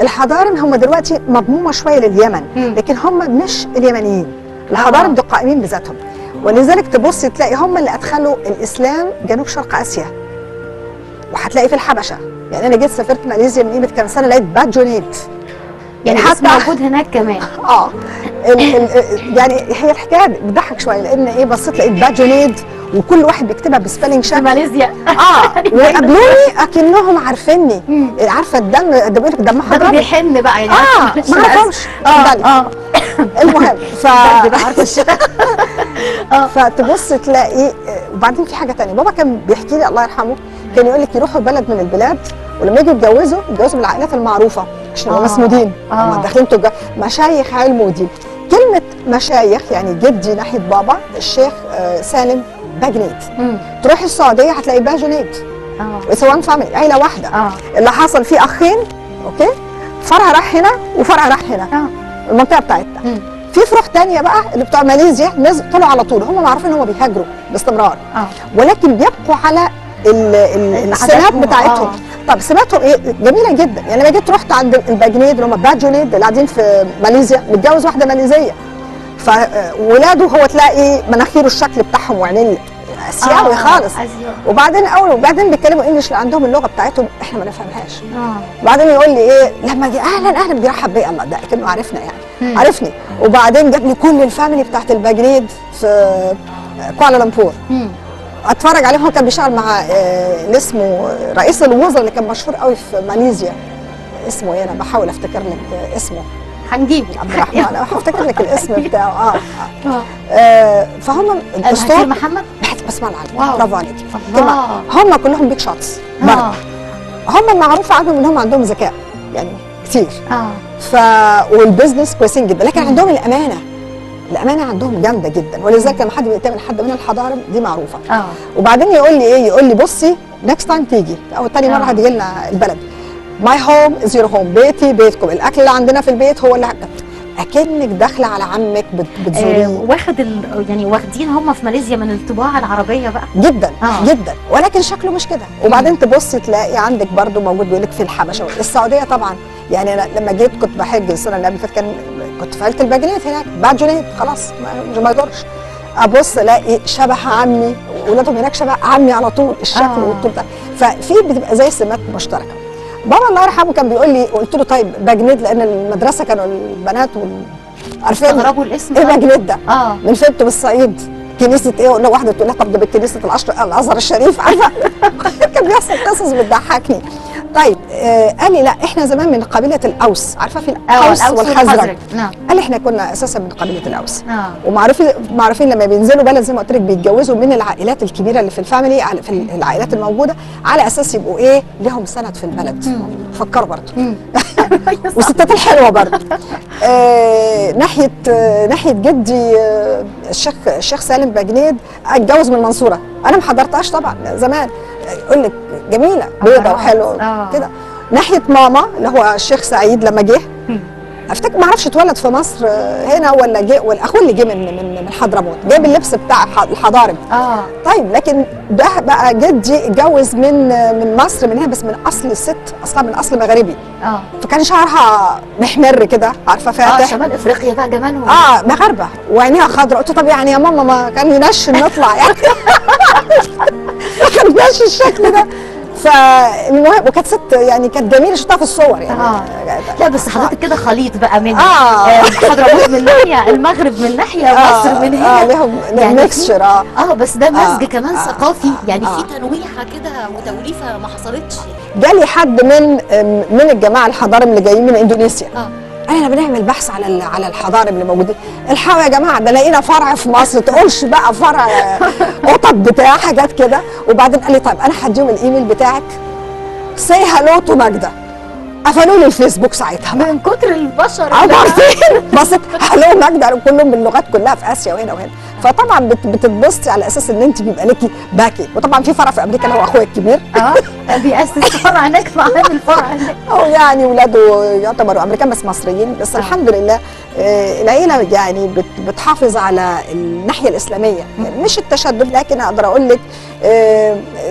الحضارم هم دلوقتي مضمومه شويه لليمن، لكن هم مش اليمنيين. الحضارم دول قائمين بذاتهم، ولذلك تبص تلاقي هم اللي ادخلوا الاسلام جنوب شرق اسيا، وهتلاقي في الحبشه. يعني انا جيت سافرت ماليزيا من قيمه كام سنه، لقيت باجونيت، يعني حتى موجود هناك كمان. يعني هي الحكايه بتضحك شويه، لان ايه، بصيت لقيت باجونيد وكل واحد بيكتبها بسبيلنج شكل. في ماليزيا. وقابلوني اكنهم عارفيني. عارفه الدم ده بيقول لك دم حضرمي. ده بيحن بقى يعني. ما اعرفهمش. المهم فتبص تلاقي. وبعدين في حاجه ثانيه، بابا كان بيحكي لي الله يرحمه، كان يقول لك يروحوا بلد من البلاد، ولما يجوا يتجوزوا من العائلات المعروفه عشان يبقوا مسنودين. هم داخلين مشايخ علم ودين. كلمه مشايخ يعني جدي ناحيه بابا الشيخ سالم باجنيد. تروحي السعوديه هتلاقي باجنيد. اتس وان فاميلي، عيله واحده. اللي حصل فيه اخين، اوكي، فرع راح هنا وفرع راح هنا. المنطقه بتاعتنا. في فروع ثانيه بقى اللي بتوع ماليزيا ناس طلعوا على طول، هم معروفين ان هم بيهاجروا باستمرار. ولكن بيبقوا على السمات بتاعتهم. طب سماتهم ايه؟ جميله جدا. يعني لما جيت رحت عند الباجنيد اللي هم باجونيد اللي قاعدين في ماليزيا، متجوز واحده ماليزيه، فولاده هو تلاقي مناخيره الشكل بتاعهم وعينين اسيوي خالص. وبعدين بيتكلموا انجلش، اللي عندهم اللغه بتاعتهم احنا ما نفهمهاش. وبعدين يقول لي ايه، لما جه اهلا بيرحب بيا، الله ده كانه عارفنا يعني. عرفني. وبعدين جاب لي كل الفاميلي بتاعت الباجنيد في كوالالمبور. اتفرج عليه. هو كان بيشتغل مع اللي اسمه رئيس الوزراء اللي كان مشهور قوي في ماليزيا. اسمه ايه؟ انا بحاول افتكر لك اسمه. هنجيبه عبد الرحمن. انا هفتكر لك الاسم بتاعه. فهم الدكتور محمد بسمع العلم. برافو عليكي. هم كلهم بيك شوتس. هم معروف عنهم ان هم عندهم ذكاء يعني كتير. والبزنس كويسين جدا، لكن عندهم الامانه عندهم جامده جدا، ولذلك لما حد بيتقابل حد من الحضارم دي معروفه. وبعدين يقول لي ايه، يقول لي بصي نكست تايم تيجي او تاني مره هتيجي لنا البلد، ماي هوم از يور هوم، بيتي بيتكم، الاكل اللي عندنا في البيت هو اللي اكنك داخله على عمك بتزوريه. يعني واخدين هم في ماليزيا من الطباع العربيه بقى جدا. جدا، ولكن شكله مش كده. وبعدين تبص تلاقي عندك برضو موجود بيقول لك في الحبشه. السعوديه طبعا، يعني انا لما جيت كنت بحج السنه اللي قبل فاتت، كنت في عيله الباجونيت هناك، باجونيت خلاص ما يضرش. ابص الاقي شبه عمي، ولادهم هناك شبه عمي على طول، الشكل والطول ده. ففي بتبقى زي سمات مشتركه. بابا الله يرحمه كان بيقول لي، قلت له طيب باجنيد، لان المدرسه كانوا البنات عارفين استغربوا الاسم ايه باجنيد ده. من فين بالصعيد؟ كنيسه ايه؟ ولا واحده تقول لها طب ده بالكنيسه الازهر الشريف، عارفه. كان بيحصل قصص بتضحكني. طيب قال لي لا احنا زمان من قبيله الاوس، عارفه في الاوس والخزرج. قال لي احنا كنا اساسا من قبيله الاوس. ومعروفين لما بينزلوا بلد زي ما قلت لك بيتجوزوا من العائلات الكبيره اللي في الفاميلي، في العائلات الموجوده، على اساس يبقوا ايه، لهم سند في البلد. فكروا برضه. والستات الحلوه برضه. ناحيه جدي الشيخ سالم باجنيد اتجوز من المنصوره. انا ما حضرتهاش طبعا زمان. يقول لك جميله بيضه وحلوه كده. ناحيه ماما اللي هو الشيخ سعيد لما جه، افتكر ما اعرفش اتولد في مصر هنا ولا جه، والاخوه اللي جه من حضرموت، جايب اللبس بتاع الحضارم. طيب لكن ده بقى جدي اتجوز من مصر، من هنا، بس من اصل الست اصلا من اصل مغربي. فكان شعرها محمر كده، عارفه فاتح. شمال افريقيا بقى جمالهم. مغاربه وعينيها خضراء. قلت طب يعني يا ماما ما كان ينشن نطلع يعني. ما كان ينشن الشكل ده. فالمهم وكانت ست يعني كانت جميله، شفتها في الصور يعني. لا بس حضرتك كده خليط بقى من حضرموت من ناحيه، المغرب من ناحيه، مصر من هنا، لهم يعني ميكستشر. بس ده مزج كمان ثقافي يعني، في تنويعه كده وتوليفه ما حصلتش. جالي حد من الجماعه الحضارم اللي جايين من اندونيسيا، انا بنعمل بحث على الحضارم اللي موجودين، الحقوا يا جماعه ده لقينا فرع في مصر، تقولش بقى فرع قطط بتاع حاجات كده. وبعدين قال لي طيب انا هديهم الايميل بتاعك، سي هالو تو ماجده. قفلوا لي الفيسبوك ساعتها من كتر البشر بصت هالو ماجده كلهم باللغات كلها في اسيا وهنا وهنا. فطبعا بتتبسطي على اساس ان انت بيبقى ليكي باكي. وطبعا في فرع في امريكا اللي هو اخويا الكبير بيأسس فرع هناك، معاه الفرع هناك، او يعني ولاده يعتبروا امريكان بس مصريين. بس الحمد لله العيله يعني بتحافظ على الناحيه الاسلاميه، يعني مش التشدد، لكن اقدر اقول لك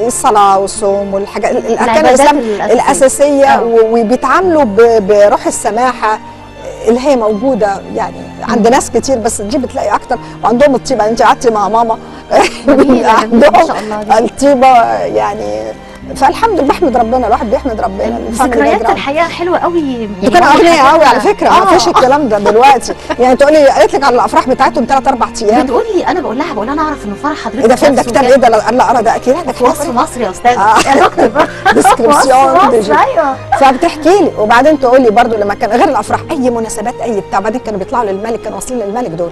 الصلاه والصوم والحاجات الاركان الاسلام الاساسيه، وبيتعاملوا بروح السماحه اللي هي موجوده يعني عند ناس كتير، بس دي بتلاقي اكتر. وعندهم الطيبه، انت قعدتي مع ماما عندهم الطيبه يعني. فالحمد لله بحمد ربنا، الواحد بيحمد ربنا. ذكريات الحقيقه حلوه قوي يعني، كانوا اغنياء قوي على فكره. ما فيش الكلام ده دلوقتي يعني. تقولي قالت لك على الافراح بتاعتهم 3-4 ايام، بتقول لي انا بقول لها انا اعرف انه فرح حضرتك ده فين ده كتاب ايه ده؟ لا ده اكيد ده في مصر يا استاذ ديسكريبسيون. ايوه فبتحكي لي. وبعدين تقول لي برضو لما كان غير الافراح اي مناسبات اي بتاع، بعدين كانوا بيطلعوا للملك، كانوا واصلين للملك دول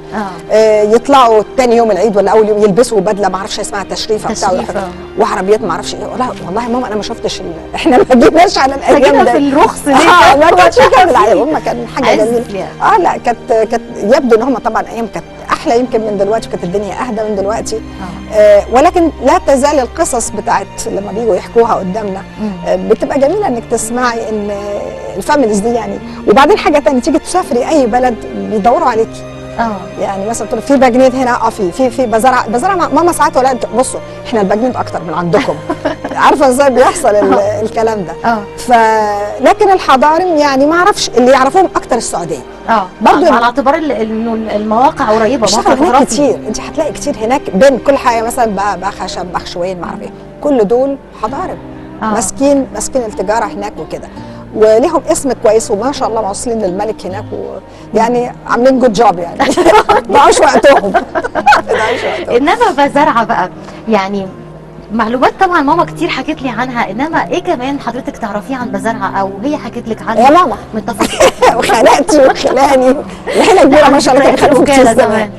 يطلعوا تاني يوم العيد ولا اول يوم يلبسوا بدله ما اعرفش اسمها تشريفه بتاع وعربيات ما اعرفش ايه. والله يا ماما انا ما شفتش احنا ما جيناش على الايام ده في الرخص دي ما كانتش كده عليهم، هم كان حاجه جميله. لا كانت يبدو ان هم طبعا ايام كانت احلى يمكن من دلوقتي، وكانت الدنيا اهدى من دلوقتي. ولكن لا تزال القصص بتاعت لما بيجوا يحكوها قدامنا بتبقى جميله انك تسمعي ان الفاميليز دي يعني. وبعدين حاجه ثانيه، تيجي تسافري اي بلد بيدوروا عليكي. يعني مثلا تقول في باجنيد هنا في بزرع ماما ساعات ولا بصوا احنا الباجنيد اكتر من عندكم. عارفه ازاي بيحصل الكلام ده. لكن الحضارم يعني ما اعرفش، اللي يعرفوهم اكتر السعوديه برضه على اعتبار انه المواقع قريبه. بيشتغلوا هناك كتير، انت هتلاقي كتير هناك بين كل حاجه، مثلا بقى خشب بقى شوين ما اعرف ايه، كل دول حضارم ماسكين التجاره هناك وكده، وليهم اسم كويس وما شاء الله واصلين للملك هناك يعني عاملين جود جوب يعني. ضاعوش وقتهم. انما بزرعه بقى يعني معلومات طبعا ماما كتير حكت لي عنها، انما ايه كمان حضرتك تعرفيه عن بزرعه او هي حكت لك عنها؟ يا ماما من تفاصيل وخالاتي وخلاني العيله كبيره ما شاء الله. كانت خلفوا كتير زمان.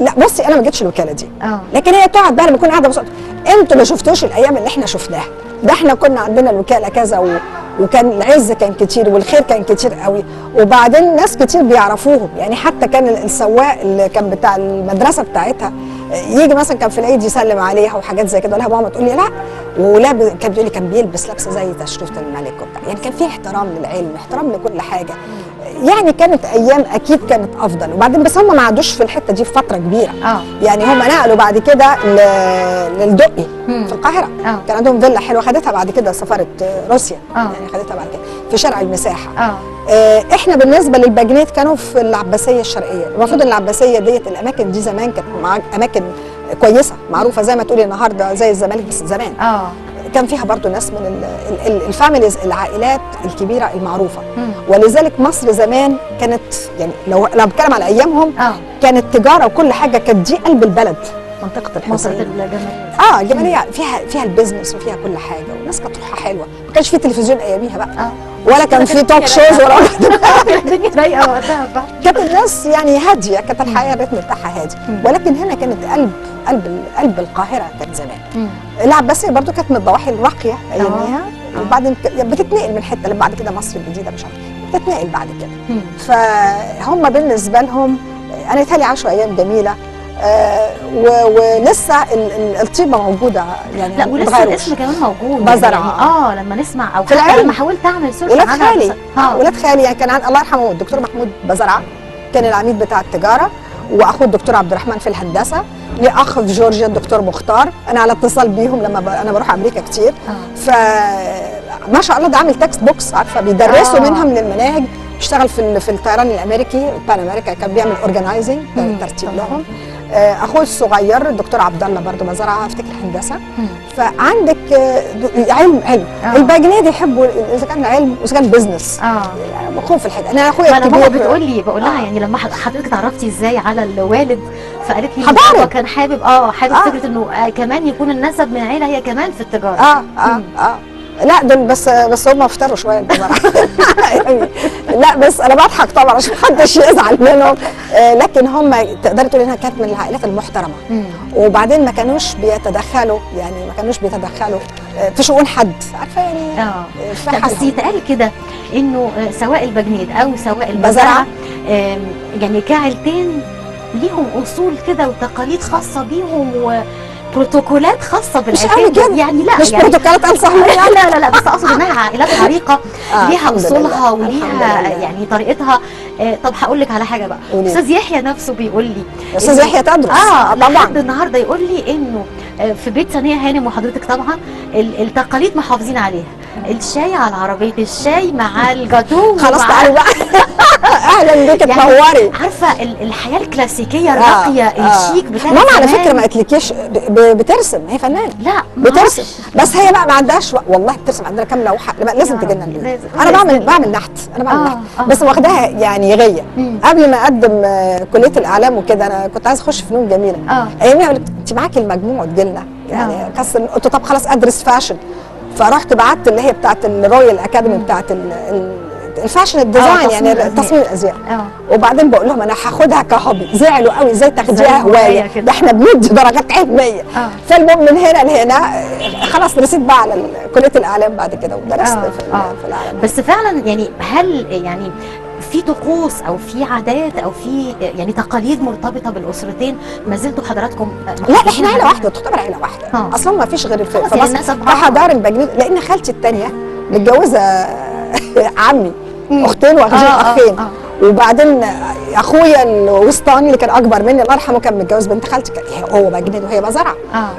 لا بصي انا ما جيتش الوكاله دي، لكن هي تقعد بقى لما اكون قاعده بصوت انتوا ما شفتوش الايام اللي احنا شفناها، ده احنا كنا عندنا الوكاله كذا وكان العز كان كتير والخير كان كتير قوي. وبعدين ناس كتير بيعرفوهم يعني، حتى كان السواق اللي كان بتاع المدرسه بتاعتها يجي مثلا كان في العيد يسلم عليها وحاجات زي كده، لها ماما تقول لي لا، كانت بتقول لي كان بيلبس لبسه زي تشريفه الملك وبتاع، يعني كان في احترام للعلم، احترام لكل حاجه يعني. كانت ايام اكيد كانت افضل. وبعدين بس هم ما عادوش في الحته دي في فتره كبيره يعني. هم نقلوا بعد كده للدقي في القاهره. كان عندهم فيلا حلوه خدتها بعد كده سفاره روسيا يعني، خدتها بعد كده في شارع المساحه. احنا بالنسبه للباجنيت كانوا في العباسيه الشرقيه. المفروض ان العباسيه ديت الاماكن دي زمان كانت اماكن كويسه معروفه زي ما تقولي النهارده زي الزمالك، بس زمان كان فيها برضو ناس من الفاميليز، العائلات الكبيره المعروفه. ولذلك مصر زمان كانت يعني لو بتكلم على ايامهم كانت تجاره وكل حاجه، كانت دي قلب البلد، منطقه الحسين. منطقه الجماليه الجماليه فيها البيزنس وفيها كل حاجه، والناس كانت روحها حلوه. ما كانش في تلفزيون اياميها بقى ولا كان في توك شوز ولا الدنيا رايقه وقتها بقى. كانت الناس يعني هاديه، كانت الحياه الريتم بتاعها هادي. ولكن هنا كانت قلب القاهره كان زمان. العباسيه برضو كانت من الضواحي الراقيه اياميها. وبعدين بتتنقل من حته بعد كده مصر الجديده مش عارفه بتتنقل بعد كده. فهم بالنسبه لهم انا يتهيألي عاشوا ايام جميله. ولسه الطيبه موجوده يعني. لا ولسه الاسم كمان موجود بزرعه يعني لما نسمع او في العلم. لما حاولت اعمل سيرش ولاد عنها خالي ولاد خالي يعني كان الله يرحمه الدكتور محمود بزرعه كان العميد بتاع التجاره، واخوه الدكتور عبد الرحمن في الهندسه، لي اخ في جورجيا الدكتور مختار، انا على اتصال بيهم لما انا بروح امريكا كتير. فما شاء الله ده عامل تكست بوكس عارفه بيدرسوا منها من المناهج. اشتغل في الطيران الامريكي بان امريكا، كان بيعمل اورجنايزنج ترتيب لهم. اخوي الصغير الدكتور عبد الله برضه مزرعه افتكر هندسه. فعندك علم الباجناد يحبوا اذا كان علم واذا كان بزنس. بخون في الحاجه. انا اخويا الكبير بقول لها يعني لما حضرتك اتعرفتي ازاي على الوالد، فقالت لي هو كان حابب فكره انه كمان يكون النسب من عيله هي كمان في التجاره. لا دول بس هم افتروا شويه الجماعه. يعني لا بس انا بضحك طبعا عشان محدش يزعل منهم. لكن هم تقدري تقولي انها كانت من العائلات المحترمه. وبعدين ما كانوش بيتدخلوا في شؤون حد، عارفه يعني. بس يتقال كده انه سواء البجنيد او سواء البزرعه يعني كعيلتين ليهم اصول كده وتقاليد خاصه بيهم بروتوكولات خاصه بالعيلتين. يعني لا مش بروتوكولات لا لا لا، بس اقصد انها عائلات عريقه ليها اصولها وليها يعني طريقتها. طب هقول لك على حاجه بقى، استاذ يحيى نفسه بيقول لي، استاذ يحيى تدرس لحد النهارده يقول لي انه في بيت ثانيه هانم وحضرتك طبعا التقاليد محافظين عليها. الشاي على عربيه الشاي مع الجاتوه. خلاص تعالي بقى. اهلا بيك تنوري. عارفه الحياه الكلاسيكيه الراقيه الشيك بتاعت ماما على فكره ما قالتلكيش بترسم، هي فنانه. لا بترسم بس هي بقى ما عندهاش والله بترسم. عندنا كام لوحه لازم تجي لنا البيت. انا بعمل نحت. بس واخداها يعني غيه. قبل ما اقدم كليه الاعلام وكده انا كنت عايزه اخش فنون جميله. ايامها قالت انت معاكي المجموع تجي لنا يعني كسر. قلت طب خلاص ادرس فاشن. فرحت بعت اللي هي بتاعت الرويال اكاديمي بتاعت الفاشن الديزاين يعني تصميم الازياء. وبعدين بقول لهم انا هاخدها كهوبي. زعلوا قوي ازاي تاخديها هوايه، ده احنا بندي درجات علميه. فالمهم من هنا لهنا خلاص رسيت بقى على كليه الاعلام بعد كده ودرست في الاعلام. بس فعلا يعني هل يعني في طقوس او في عادات او في يعني تقاليد مرتبطه بالاسرتين ما زلتوا حضراتكم؟ لا احنا عيله واحده، تعتبر عيله واحده. اصلا ما فيش غير في مصر كحضار البجنود. لان خالتي الثانيه متجوزه عمي اختين واخدين اخين. وبعدين اخويا الوسطاني اللي كان اكبر مني الله يرحمه كان متجوز بنت خالتي، هو بجنيد وهي بزرعه.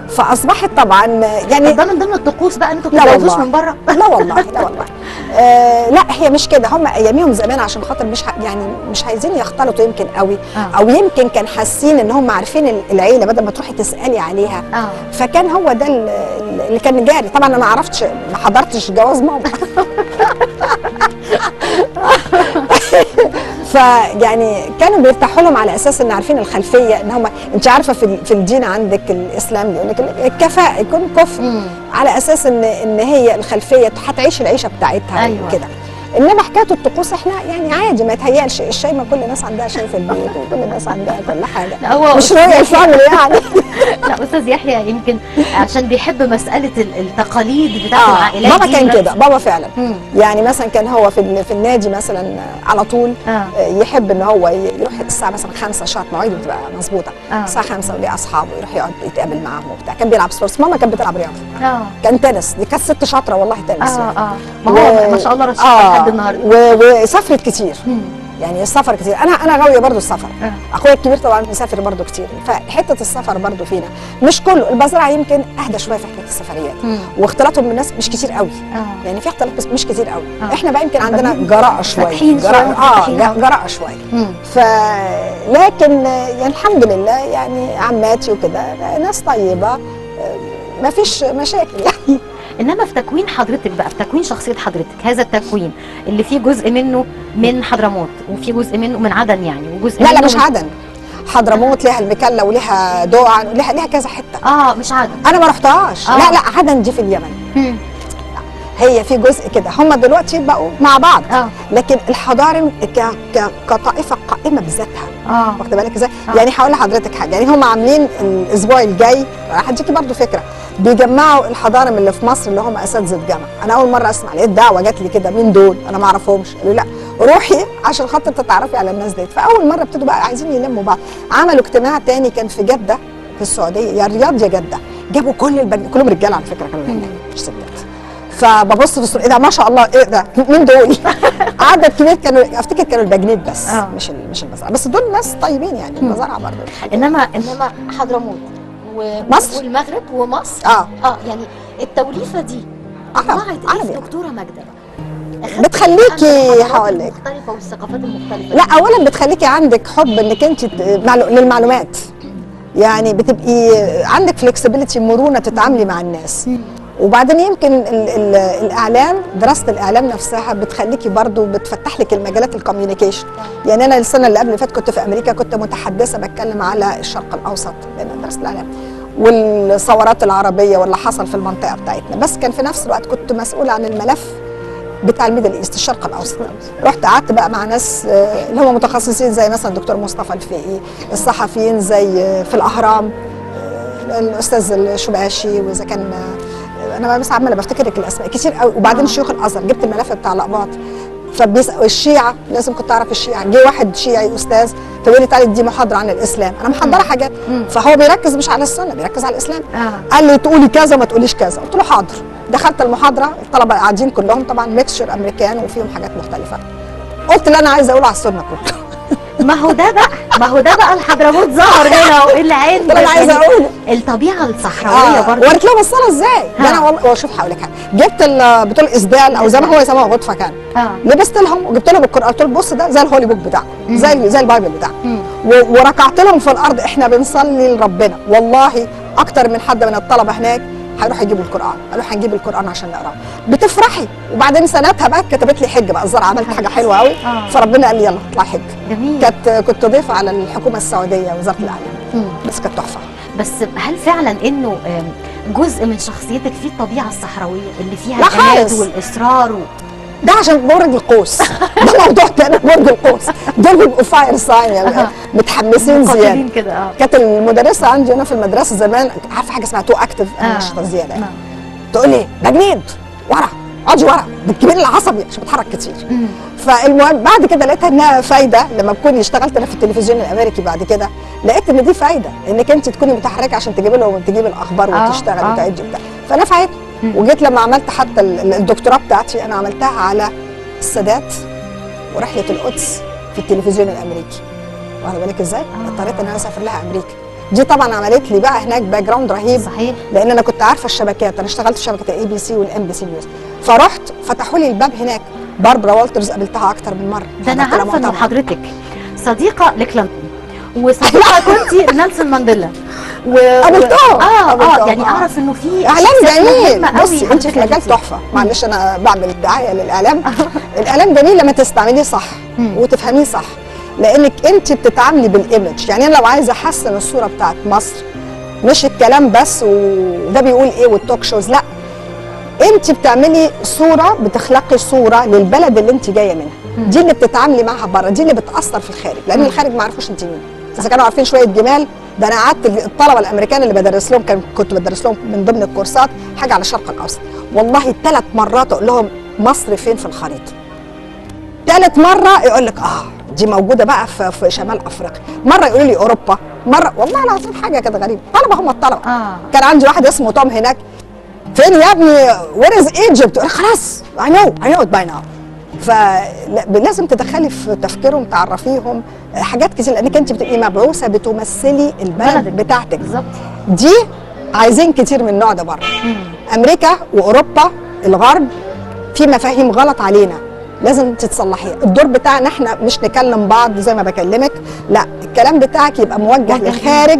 فاصبحت طبعا يعني ده من ضمن الطقوس بقى انتوا ما بتتجوزوش من بره؟ لا والله لا والله. لا هي مش كده. هم اياميهم زمان عشان خاطر مش عايزين يختلطوا يمكن قوي. او يمكن كان حاسين ان هم عارفين العيله بدل ما تروحي تسالي عليها. فكان هو ده اللي كان جاري. طبعا انا ما حضرتش جواز ماما. فيعني كانوا بيرتاحوا لهم على اساس ان عارفين الخلفيه ان هم انت عارفه في الدين عندك الاسلام يقول لك الكفاءه يكون كفء على اساس ان هي الخلفيه هتعيش العيشه بتاعتها. كده. انما حكايه الطقوس احنا يعني عادي ما يتهيألش. الشاي ما كل الناس عندها شاي في البيت وكل الناس عندها كل حاجه. مش رويال فاميلي يعني. لا استاذ يحيى يمكن عشان بيحب مساله التقاليد بتاعت العائلات. بابا كان كده. بابا فعلا يعني مثلا كان هو في النادي مثلا على طول يحب ان هو يروح الساعه مثلا 5 شهر مواعيده بتبقى مظبوطه. الساعه 5 وليه اصحابه يروح يقعد يتقابل معاهم وبتاع. كان بيلعب سبورتس. ماما كانت بتلعب رياضه. كان تنس. دي كانت ست شاطره والله تنس. ما هو ما شاء الله رشيد لحد النهارده. وسافرت كتير. يعني السفر كتير. انا غاويه برضو السفر. اخويا الكبير طبعا بيسافر برضو كتير. فحته السفر برضو فينا مش كله. البزرعه يمكن اهدى شويه في حكايه السفريات واختلاطهم بالناس مش كتير قوي. يعني في اختلاط بس مش كتير قوي. احنا بقى يمكن عندنا جراءه شويه. جراءه شويه. لكن يعني الحمد لله يعني عماتي وكده ناس طيبه ما فيش مشاكل يعني. انما في تكوين حضرتك بقى، في تكوين شخصيه حضرتك، هذا التكوين اللي فيه جزء منه من حضرموت وفي جزء منه من عدن يعني وجزء لا مش عدن. حضرموت ليها المكلا وليها دوعا وليها كذا حته. مش عدن. انا ما رحتهاش. لا عدن دي في اليمن. هي في جزء كده. هم دلوقتي بقوا مع بعض. لكن الحضارم كطائفه قائمه بذاتها. واخده بالك ازاي؟ يعني هقول لحضرتك حاجه. يعني هم عاملين الاسبوع الجاي هديكي برضو فكره. بيجمعوا الحضارم اللي في مصر اللي هم اساتذه جامعه. انا اول مره اسمع لقيت دعوه جات لي كده مين دول؟ انا ما اعرفهمش. قالوا لا روحي عشان خاطر تتعرفي على الناس ديت. فاول مره ابتدوا بقى عايزين يلموا بعض. عملوا اجتماع تاني كان في جده في السعوديه يا الرياض يا جده. جابوا كلهم رجاله على فكره كانوا هناك مش ستات. فببص في الصوره ايه ده ما شاء الله ايه ده مين دول؟ عدد كبير كانوا افتكر كانوا البجنيد بس مش البزرعه. بس دول ناس طيبين يعني البزرعه برضه. انما حضرموت مصر والمغرب ومصر يعني التوليفه دي طلعت ايه دكتوره ماجده بتخليكي هقول لك المختلفه والثقافات المختلفه. لا اولا بتخليكي عندك حب انك انت للمعلومات. يعني بتبقي عندك فلكسبيليتي، مرونه تتعاملي مع الناس. وبعدين يمكن الاعلام، دراسه الاعلام نفسها بتخليكي برضو بتفتح لك المجالات الكوميونيكيشن. يعني انا السنه اللي قبل اللي فاتت كنت في امريكا، كنت متحدثه بتكلم على الشرق الاوسط لان درست الاعلام والثورات العربيه واللي حصل في المنطقه بتاعتنا، بس كان في نفس الوقت كنت مسؤوله عن الملف بتاع الميدل ايست، الشرق الاوسط. رحت قعدت بقى مع ناس اللي هم متخصصين زي مثلا الدكتور مصطفى الفقي، الصحفيين زي في الاهرام الاستاذ الشباشي، واذا كان انا بس عماله بفتكر لك الاسماء كتير قوي. وبعدين شيوخ الازهر، جبت الملف بتاع الاقباط. الشيعه لازم كنت اعرف الشيعه. جه واحد شيعي استاذ فبيقول لي تعالي دي محاضره عن الاسلام، انا محضره حاجات. فهو بيركز مش على السنه، بيركز على الاسلام. قال لي تقولي كذا ما تقوليش كذا، قلت له حاضر. دخلت المحاضره، الطلبه قاعدين كلهم طبعا ميكسشر امريكان وفيهم حاجات مختلفه. قلت اللي انا عايزه اقوله على السنه كله. ما هو ده بقى الحضرموت ظهر هنا واللي عايز اللي انا عايزه اقوله الطبيعه الصحراويه برضه. وريت لهم الصلاه ازاي. ده انا والله شوف هقول لك حاجه، جبت بتوع الاسدال او زي ما هو يسموها غطفه كان، لبست لهم وجبت لهم القران، قلت لهم بص ده زي الهولي بوك بتاعكم، زي البايبل بتاعكم، وركعت لهم في الارض احنا بنصلي لربنا. والله اكتر من حد من الطلبه هناك هيروح يجيبوا القران، قالوا هنجيب القران عشان نقراه. بتفرحي. وبعدين سنتها بقى كتبت لي حج بقى الزرع، عملت حاجه حلوه قوي. فربنا قال لي يلا اطلعي حج. جميل. كنت ضيفه على الحكومه السعوديه وزاره الاعلام، بس كانت تحفه. بس هل فعلا انه جزء من شخصيتك فيه الطبيعه الصحراويه اللي فيها لا العناد خالص. والاصرار ده عشان برج القوس. ده موضوع تاني. برج القوس دول بيبقوا فاير ساين، يعني متحمسين زياده كده. كانت المدرسه عندي هنا في المدرسه زمان، عارفه حاجه اسمها تو اكتف، نشطه زياده. تقول لي ده جنيد ورا، اقعدي ورا، بتجيبي لي العصبي عشان بتحرك كتير. فالمهم بعد كده لقيتها انها فايده. لما بكون اشتغلت انا في التلفزيون الامريكي بعد كده لقيت ان دي فايده، انك انت تكوني متحركه عشان تجيبي لهم تجيبي الاخبار وتشتغلي وتعدي وبتاع، فنفعت. وجيت لما عملت حتى الدكتوراه بتاعتي انا عملتها على السادات ورحله القدس في التلفزيون الامريكي. واخده بالك ازاي؟ اضطريت ان انا اسافر لها امريكا. دي طبعا عملت لي بقى هناك باك جراوند رهيب. صحيح. لان انا كنت عارفه الشبكات، انا اشتغلت في شبكه الاي بي سي والام بي سي نيوز، فرحت فتحوا لي الباب هناك. باربرا والترز قابلتها اكتر من مره. ده انا عارفه ان حضرتك صديقه لكلينتون وصديقه كنتي نيلسون مانديلا قابلتها. يعني اعرف انه في اعلام جميل. بصي انت في مجال تحفه. معلش انا بعمل دعايه للاعلام. الاعلام جميل لما تستعمليه صح وتفهميه صح، لانك انت بتتعاملي بالايمج. يعني انا لو عايزه احسن الصوره بتاعت مصر، مش الكلام بس وده بيقول ايه والتوك شوز، لا، انت بتعملي صوره، بتخلقي صوره للبلد اللي انت جايه منها. دي اللي بتتعاملي معاها بره، دي اللي بتاثر في الخارج، لان الخارج ما عرفوش انت مين. اذا كانوا عارفين شويه جمال، ده انا قعدت الطلبه الامريكان اللي بدرس لهم، كنت بدرس لهم من ضمن الكورسات حاجه على الشرق الاوسط. والله 3 مرات اقول لهم مصر فين في الخريطه. 3 مره يقول لك دي موجوده بقى في شمال افريقيا، مره يقولوا لي اوروبا، مره والله العظيم حاجه كده غريبه. طلبه هم الطلبه. كان عندي واحد اسمه توم هناك، فين يا ابني وير از ايجيبت؟ خلاص اي نو ات باي ناو. فلازم تدخلي في تفكيرهم، تعرفيهم حاجات كتير، لانك انت بتبقي مبعوثه بتمثلي البلد بتاعتك. بالظبط. دي عايزين كتير من النوع ده بره. امريكا واوروبا الغرب في مفاهيم غلط علينا، لازم تتصلحيها. الدور بتاعنا احنا مش نكلم بعض زي ما بكلمك، لا، الكلام بتاعك يبقى موجه للخارج.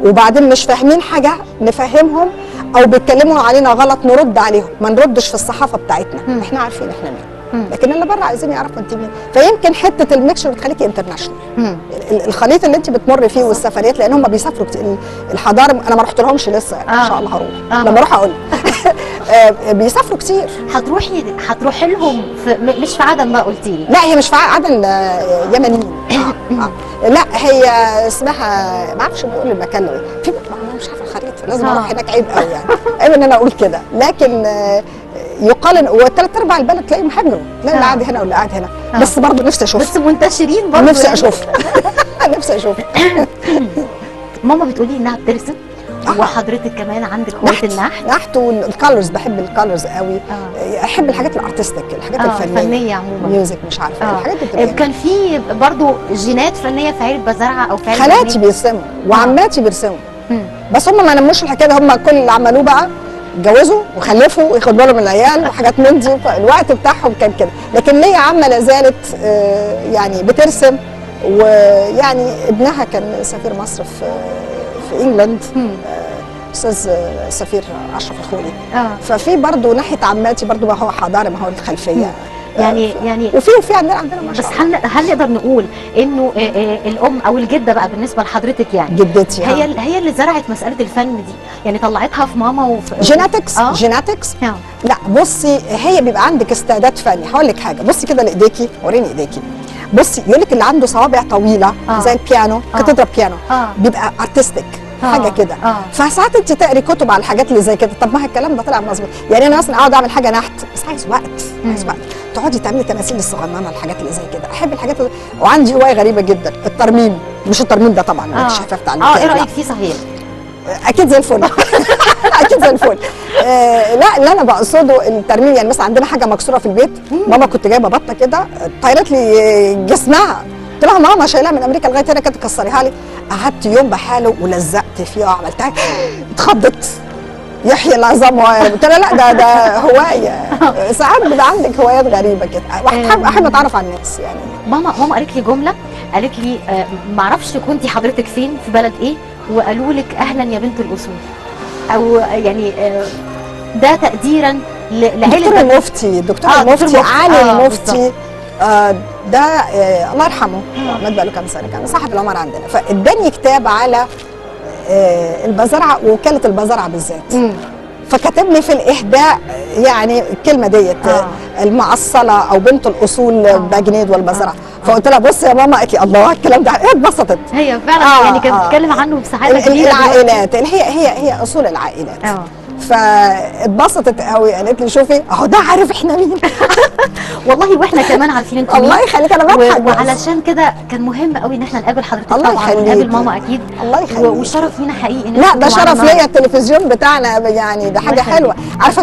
وبعدين مش فاهمين حاجه نفهمهم، او بيتكلموا علينا غلط نرد عليهم، ما نردش في الصحافه بتاعتنا. احنا عارفين احنا مين، لكن اللي بره عايزين يعرفوا انت مين. فيمكن حته الميكشر بتخليكي انترناشونال. الخليط اللي انت بتمر فيه والسفريات، لان هم بيسافروا الحضاره. انا ما رحت لهمش لسه، ان شاء الله هروح. لما اروح اقول بيسافروا كتير. هتروحي لهم مش في عدن بقى قلتي لي؟ لا، هي مش في عدن، يمنيين. لا، هي اسمها ما اعرفش بيقول المكان له ايه، في مش عارفه الخريطه، لازم اروح هناك. عيب قوي يعني، عيب ان انا اقول كده. لكن يقال ان وثلاث ارباع البلد تلاقيهم هاجروا، تلاقي اللي قاعد هنا واللي قاعد هنا. بس برضه نفسي اشوف، بس منتشرين برضه. نفسي اشوف. نفسي اشوف. ماما بتقولي انها بترسم، وحضرتك كمان عندك هوايه النحت. نحت والكالرز، بحب الكالرز قوي. احب الحاجات الارتستيك، الحاجات الفنيه عموما، ميوزك مش عارفه الحاجات دي. كان في برضه جينات فنيه في عيله بزرعه او في عيله خالاتي بيرسموا وعماتي بيرسموا، بس هم ما نموش الحكايه دي. هم كل اللي عملوه بقى اتجوزوا وخلفوا وياخدوا بالهم من العيال وحاجات من دي، فالوقت بتاعهم كان كده. لكن ليا عمه لا زالت يعني بترسم، ويعني ابنها كان سفير مصر في في انجلاند، استاذ سفير اشرف الخولي. ففي برضه ناحيه عماتي برضه ما هو حضاري، ما هو الخلفيه. يعني وفي عندنا ما بس شاء الله. هل نقدر نقول انه الام او الجده بقى بالنسبه لحضرتك يعني جدتي هي اللي زرعت مساله الفن دي، يعني طلعتها في ماما وفي جيناتكس. لا بصي، هي بيبقى عندك استعداد فني. هقول لك حاجه، بصي كده لايديكي، وريني ايديكي. بصي يقول لك اللي عنده صوابع طويله زي البيانو، كتضرب بيانو بيبقى ارتستيك حاجه كده. فساعات انت تقري كتب على الحاجات اللي زي كده، طب ما الكلام ده طلع مظبوط. يعني انا مثلا اقعد اعمل حاجه نحت، بس عايز وقت، تقعدي تعملي تماثيل الصغننه، الحاجات اللي زي كده احب الحاجات اللي. وعندي هوايه غريبه جدا، الترميم. مش الترميم ده طبعا مش شفافت على ايه رايك فيه صحيح؟ اكيد زي الفل. اكيد زي الفل. لا اللي انا بقصده الترميم، يعني مثلا عندنا حاجه مكسوره في البيت، ماما كنت جايبه بطه كده طيرت لي جسمها، قلت لها ماما شايلها من امريكا لغايه هنا كانت تكسريها لي. قعدت يوم بحاله ولزقت فيها وعملتها، اتخضت. يحيى العظام. قلت لها لا ده هوايه. ساعات بيبقى عندك هوايات غريبه كده، احب اتعرف على الناس يعني. ماما قالت لي جمله، قالت لي ما اعرفش كنتي حضرتك فين في بلد ايه، وقالوا لك اهلا يا بنت الاصول، او يعني ده تقديرا لعيله المفتي. دكتور المفتي علي المفتي ده الله يرحمه، مات بقى له كام سنه، كان صاحب العمر عندنا. فاداني كتاب على البزرعه ووكاله البزرعه بالذات. فكتب لي في الاهداء يعني الكلمه ديت المعصله او بنت الاصول بجنيد والبزرعه. فقلت لها بصي يا ماما، قالت لي الله الكلام ده، هي اتبسطت. هي فعلا يعني كانت بتتكلم عنه بسعاده كبيره. العائلات اللي هي اصول العائلات. فاتبسطت قوي، قالت لي شوفي اهو ده عارف احنا مين. والله واحنا كمان عارفين انت مين. الله يخليك، انا بضحك. وعلشان كده كان مهم قوي ان احنا نقابل حضرتك الله طبعا، ونقابل ماما اكيد. الله يخليك. والشرف لينا حقيقي. لا ده شرف ليا، التلفزيون بتاعنا يعني ده حاجه حلوه. عارفه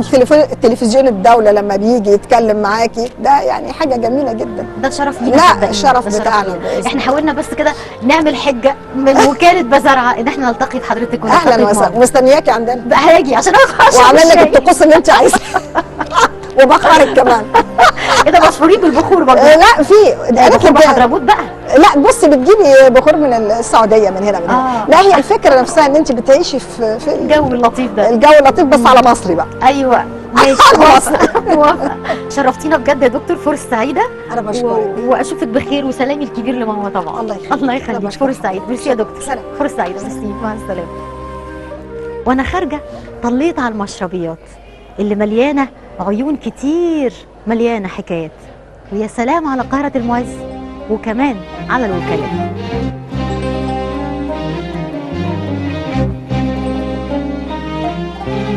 التلفزيون الدوله لما بيجي يتكلم معاكي ده يعني حاجه جميله جدا. ده شرف لينا. لا الشرف بتاعنا. احنا حاولنا بس كده نعمل حجه من وكاله بزرعه ان احنا نلتقي بحضرتك. اهلا وسهلا، مستنياكي عندنا. هاجي عشان واعمل لك الطقوس اللي انت عايزاه. وبخرك كمان. ايه ده مشهورين بالبخور برضه؟ لا في بخور بحضرموت بقى. لا بصي بتجيبي بخور من السعوديه من هنا من هنا. لا هي الفكره نفسها ان انت بتعيشي في الجو اللطيف ده. الجو اللطيف بس على مصري بقى. ايوه ماشي. موافقه. شرفتينا بجد يا دكتور، فرصه سعيده. انا بشكرك واشوفك بخير، وسلامي الكبير لماما طبعا. الله يخليك. فرصه سعيده. ميرسي يا دكتور. سلام. فرصه سعيده. ميرسي، مع السلامه. وانا خارجه طليت على المشربيات اللي مليانه عيون كتير، مليانه حكايات. ويا سلام على قاهره المعز، وكمان على الوكالات.